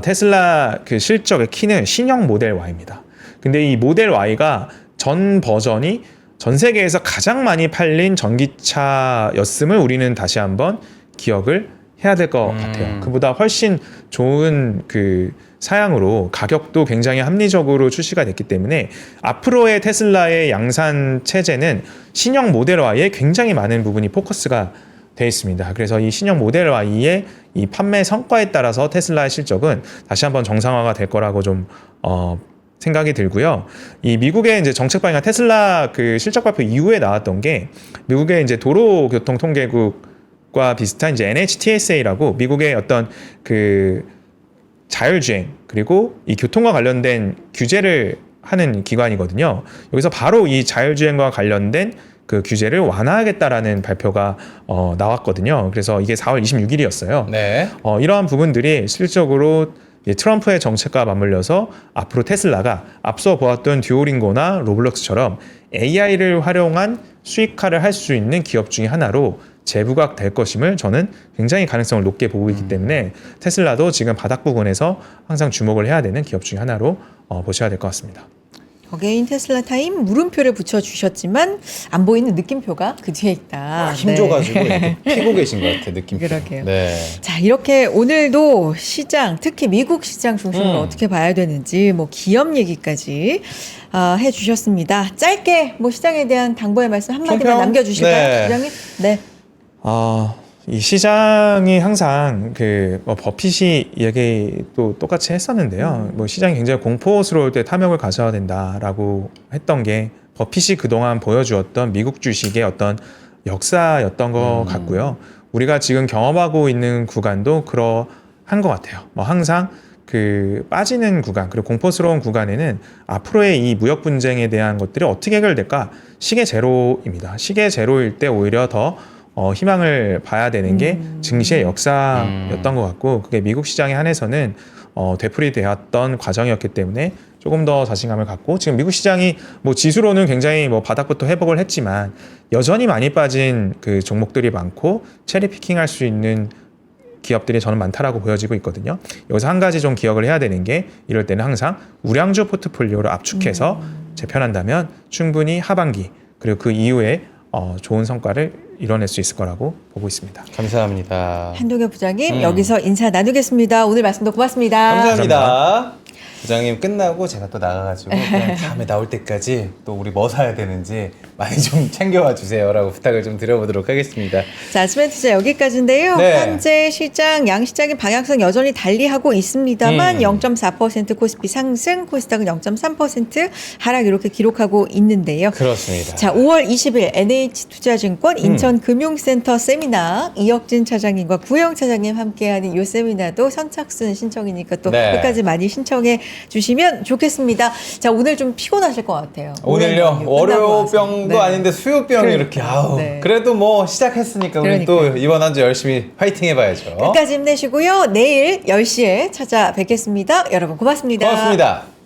테슬라 그 실적의 키는 신형 모델 Y입니다. 근데 이 모델 Y가 전 버전이 전 세계에서 가장 많이 팔린 전기차였음을 우리는 다시 한번 기억을 해야 될 것 같아요. 그보다 훨씬 좋은 그 사양으로 가격도 굉장히 합리적으로 출시가 됐기 때문에 앞으로의 테슬라의 양산 체제는 신형 모델 Y에 굉장히 많은 부분이 포커스가 되어 있습니다. 그래서 이 신형 모델 Y의 이 판매 성과에 따라서 테슬라의 실적은 다시 한번 정상화가 될 거라고 좀 생각이 들고요. 이 미국의 이제 정책 방향 테슬라 그 실적 발표 이후에 나왔던 게 미국의 이제 도로교통통계국과 비슷한 이제 NHTSA라고 미국의 어떤 그 자율주행 그리고 이 교통과 관련된 규제를 하는 기관이거든요. 여기서 바로 이 자율주행과 관련된 그 규제를 완화하겠다라는 발표가 나왔거든요. 그래서 이게 4월 26일이었어요. 네. 이러한 부분들이 실질적으로 트럼프의 정책과 맞물려서 앞으로 테슬라가 앞서 보았던 듀오링고나 로블록스처럼 AI를 활용한 수익화를 할 수 있는 기업 중에 하나로 재부각될 것임을 저는 굉장히 가능성을 높게 보고 있기 때문에 테슬라도 지금 바닥 부분에서 항상 주목을 해야 되는 기업 중에 하나로 보셔야 될 것 같습니다. 어게인 테슬라 타임 물음표를 붙여주셨지만 안 보이는 느낌표가 그 뒤에 있다. 힘줘가지고 이렇게 피고 계신 것 같아요. 느낌. 그러게요. 네. 자, 이렇게 오늘도 시장, 특히 미국 시장 중심으로 어떻게 봐야 되는지, 뭐 기업 얘기까지 해주셨습니다. 짧게 뭐 시장에 대한 당부의 말씀 한마디만 총평? 남겨주실까요, 네. 부장님? 네. 이 시장이 항상 버핏이 얘기도 똑같이 했었는데요. 뭐 시장이 굉장히 공포스러울 때 탐욕을 가져야 된다라고 했던 게 버핏이 그동안 보여주었던 미국 주식의 어떤 역사였던 것 같고요. 우리가 지금 경험하고 있는 구간도 그러한 것 같아요. 뭐 항상 그 빠지는 구간 그리고 공포스러운 구간에는 앞으로의 이 무역 분쟁에 대한 것들이 어떻게 해결될까? 시계 제로입니다. 시계 제로일 때 오히려 더 희망을 봐야 되는 게 증시의 역사였던 것 같고 그게 미국 시장에 한해서는 되풀이되었던 과정이었기 때문에 조금 더 자신감을 갖고 지금 미국 시장이 뭐 지수로는 굉장히 뭐 바닥부터 회복을 했지만 여전히 많이 빠진 그 종목들이 많고 체리 피킹할 수 있는 기업들이 저는 많다라고 보여지고 있거든요. 여기서 한 가지 좀 기억을 해야 되는 게 이럴 때는 항상 우량주 포트폴리오를 압축해서 재편한다면 충분히 하반기 그리고 그 이후에 좋은 성과를 이뤄낼 수 있을 거라고 보고 있습니다. 감사합니다. 한동엽 부장님 여기서 인사 나누겠습니다. 오늘 말씀도 고맙습니다. 감사합니다. 부장님 끝나고 제가 또 나가가지고 그냥 다음에 나올 때까지 또 우리 뭐 사야 되는지 많이 좀 챙겨와 주세요라고 부탁을 좀 드려보도록 하겠습니다. 자, 아침엔 투자 여기까지인데요. 네. 현재 시장, 양시장의 방향성 여전히 달리하고 있습니다만 0.4% 코스피 상승, 코스닥은 0.3% 하락 이렇게 기록하고 있는데요. 그렇습니다. 자, 5월 20일 NH투자증권 인천금융센터 세미나 이혁진 차장님과 구영 차장님 함께하는 이 세미나도 선착순 신청이니까 또 네. 끝까지 많이 신청해 주시면 좋겠습니다. 자, 오늘 좀 피곤하실 것 같아요. 오늘요 월요병도 네. 아닌데 수요병이 그러니까. 이렇게 아우 네. 그래도 뭐 시작했으니까 우리 또 그러니까요. 이번 한 주 열심히 파이팅 해봐야죠. 끝까지 힘내시고요. 내일 10시에 찾아뵙겠습니다. 여러분 고맙습니다. 고맙습니다.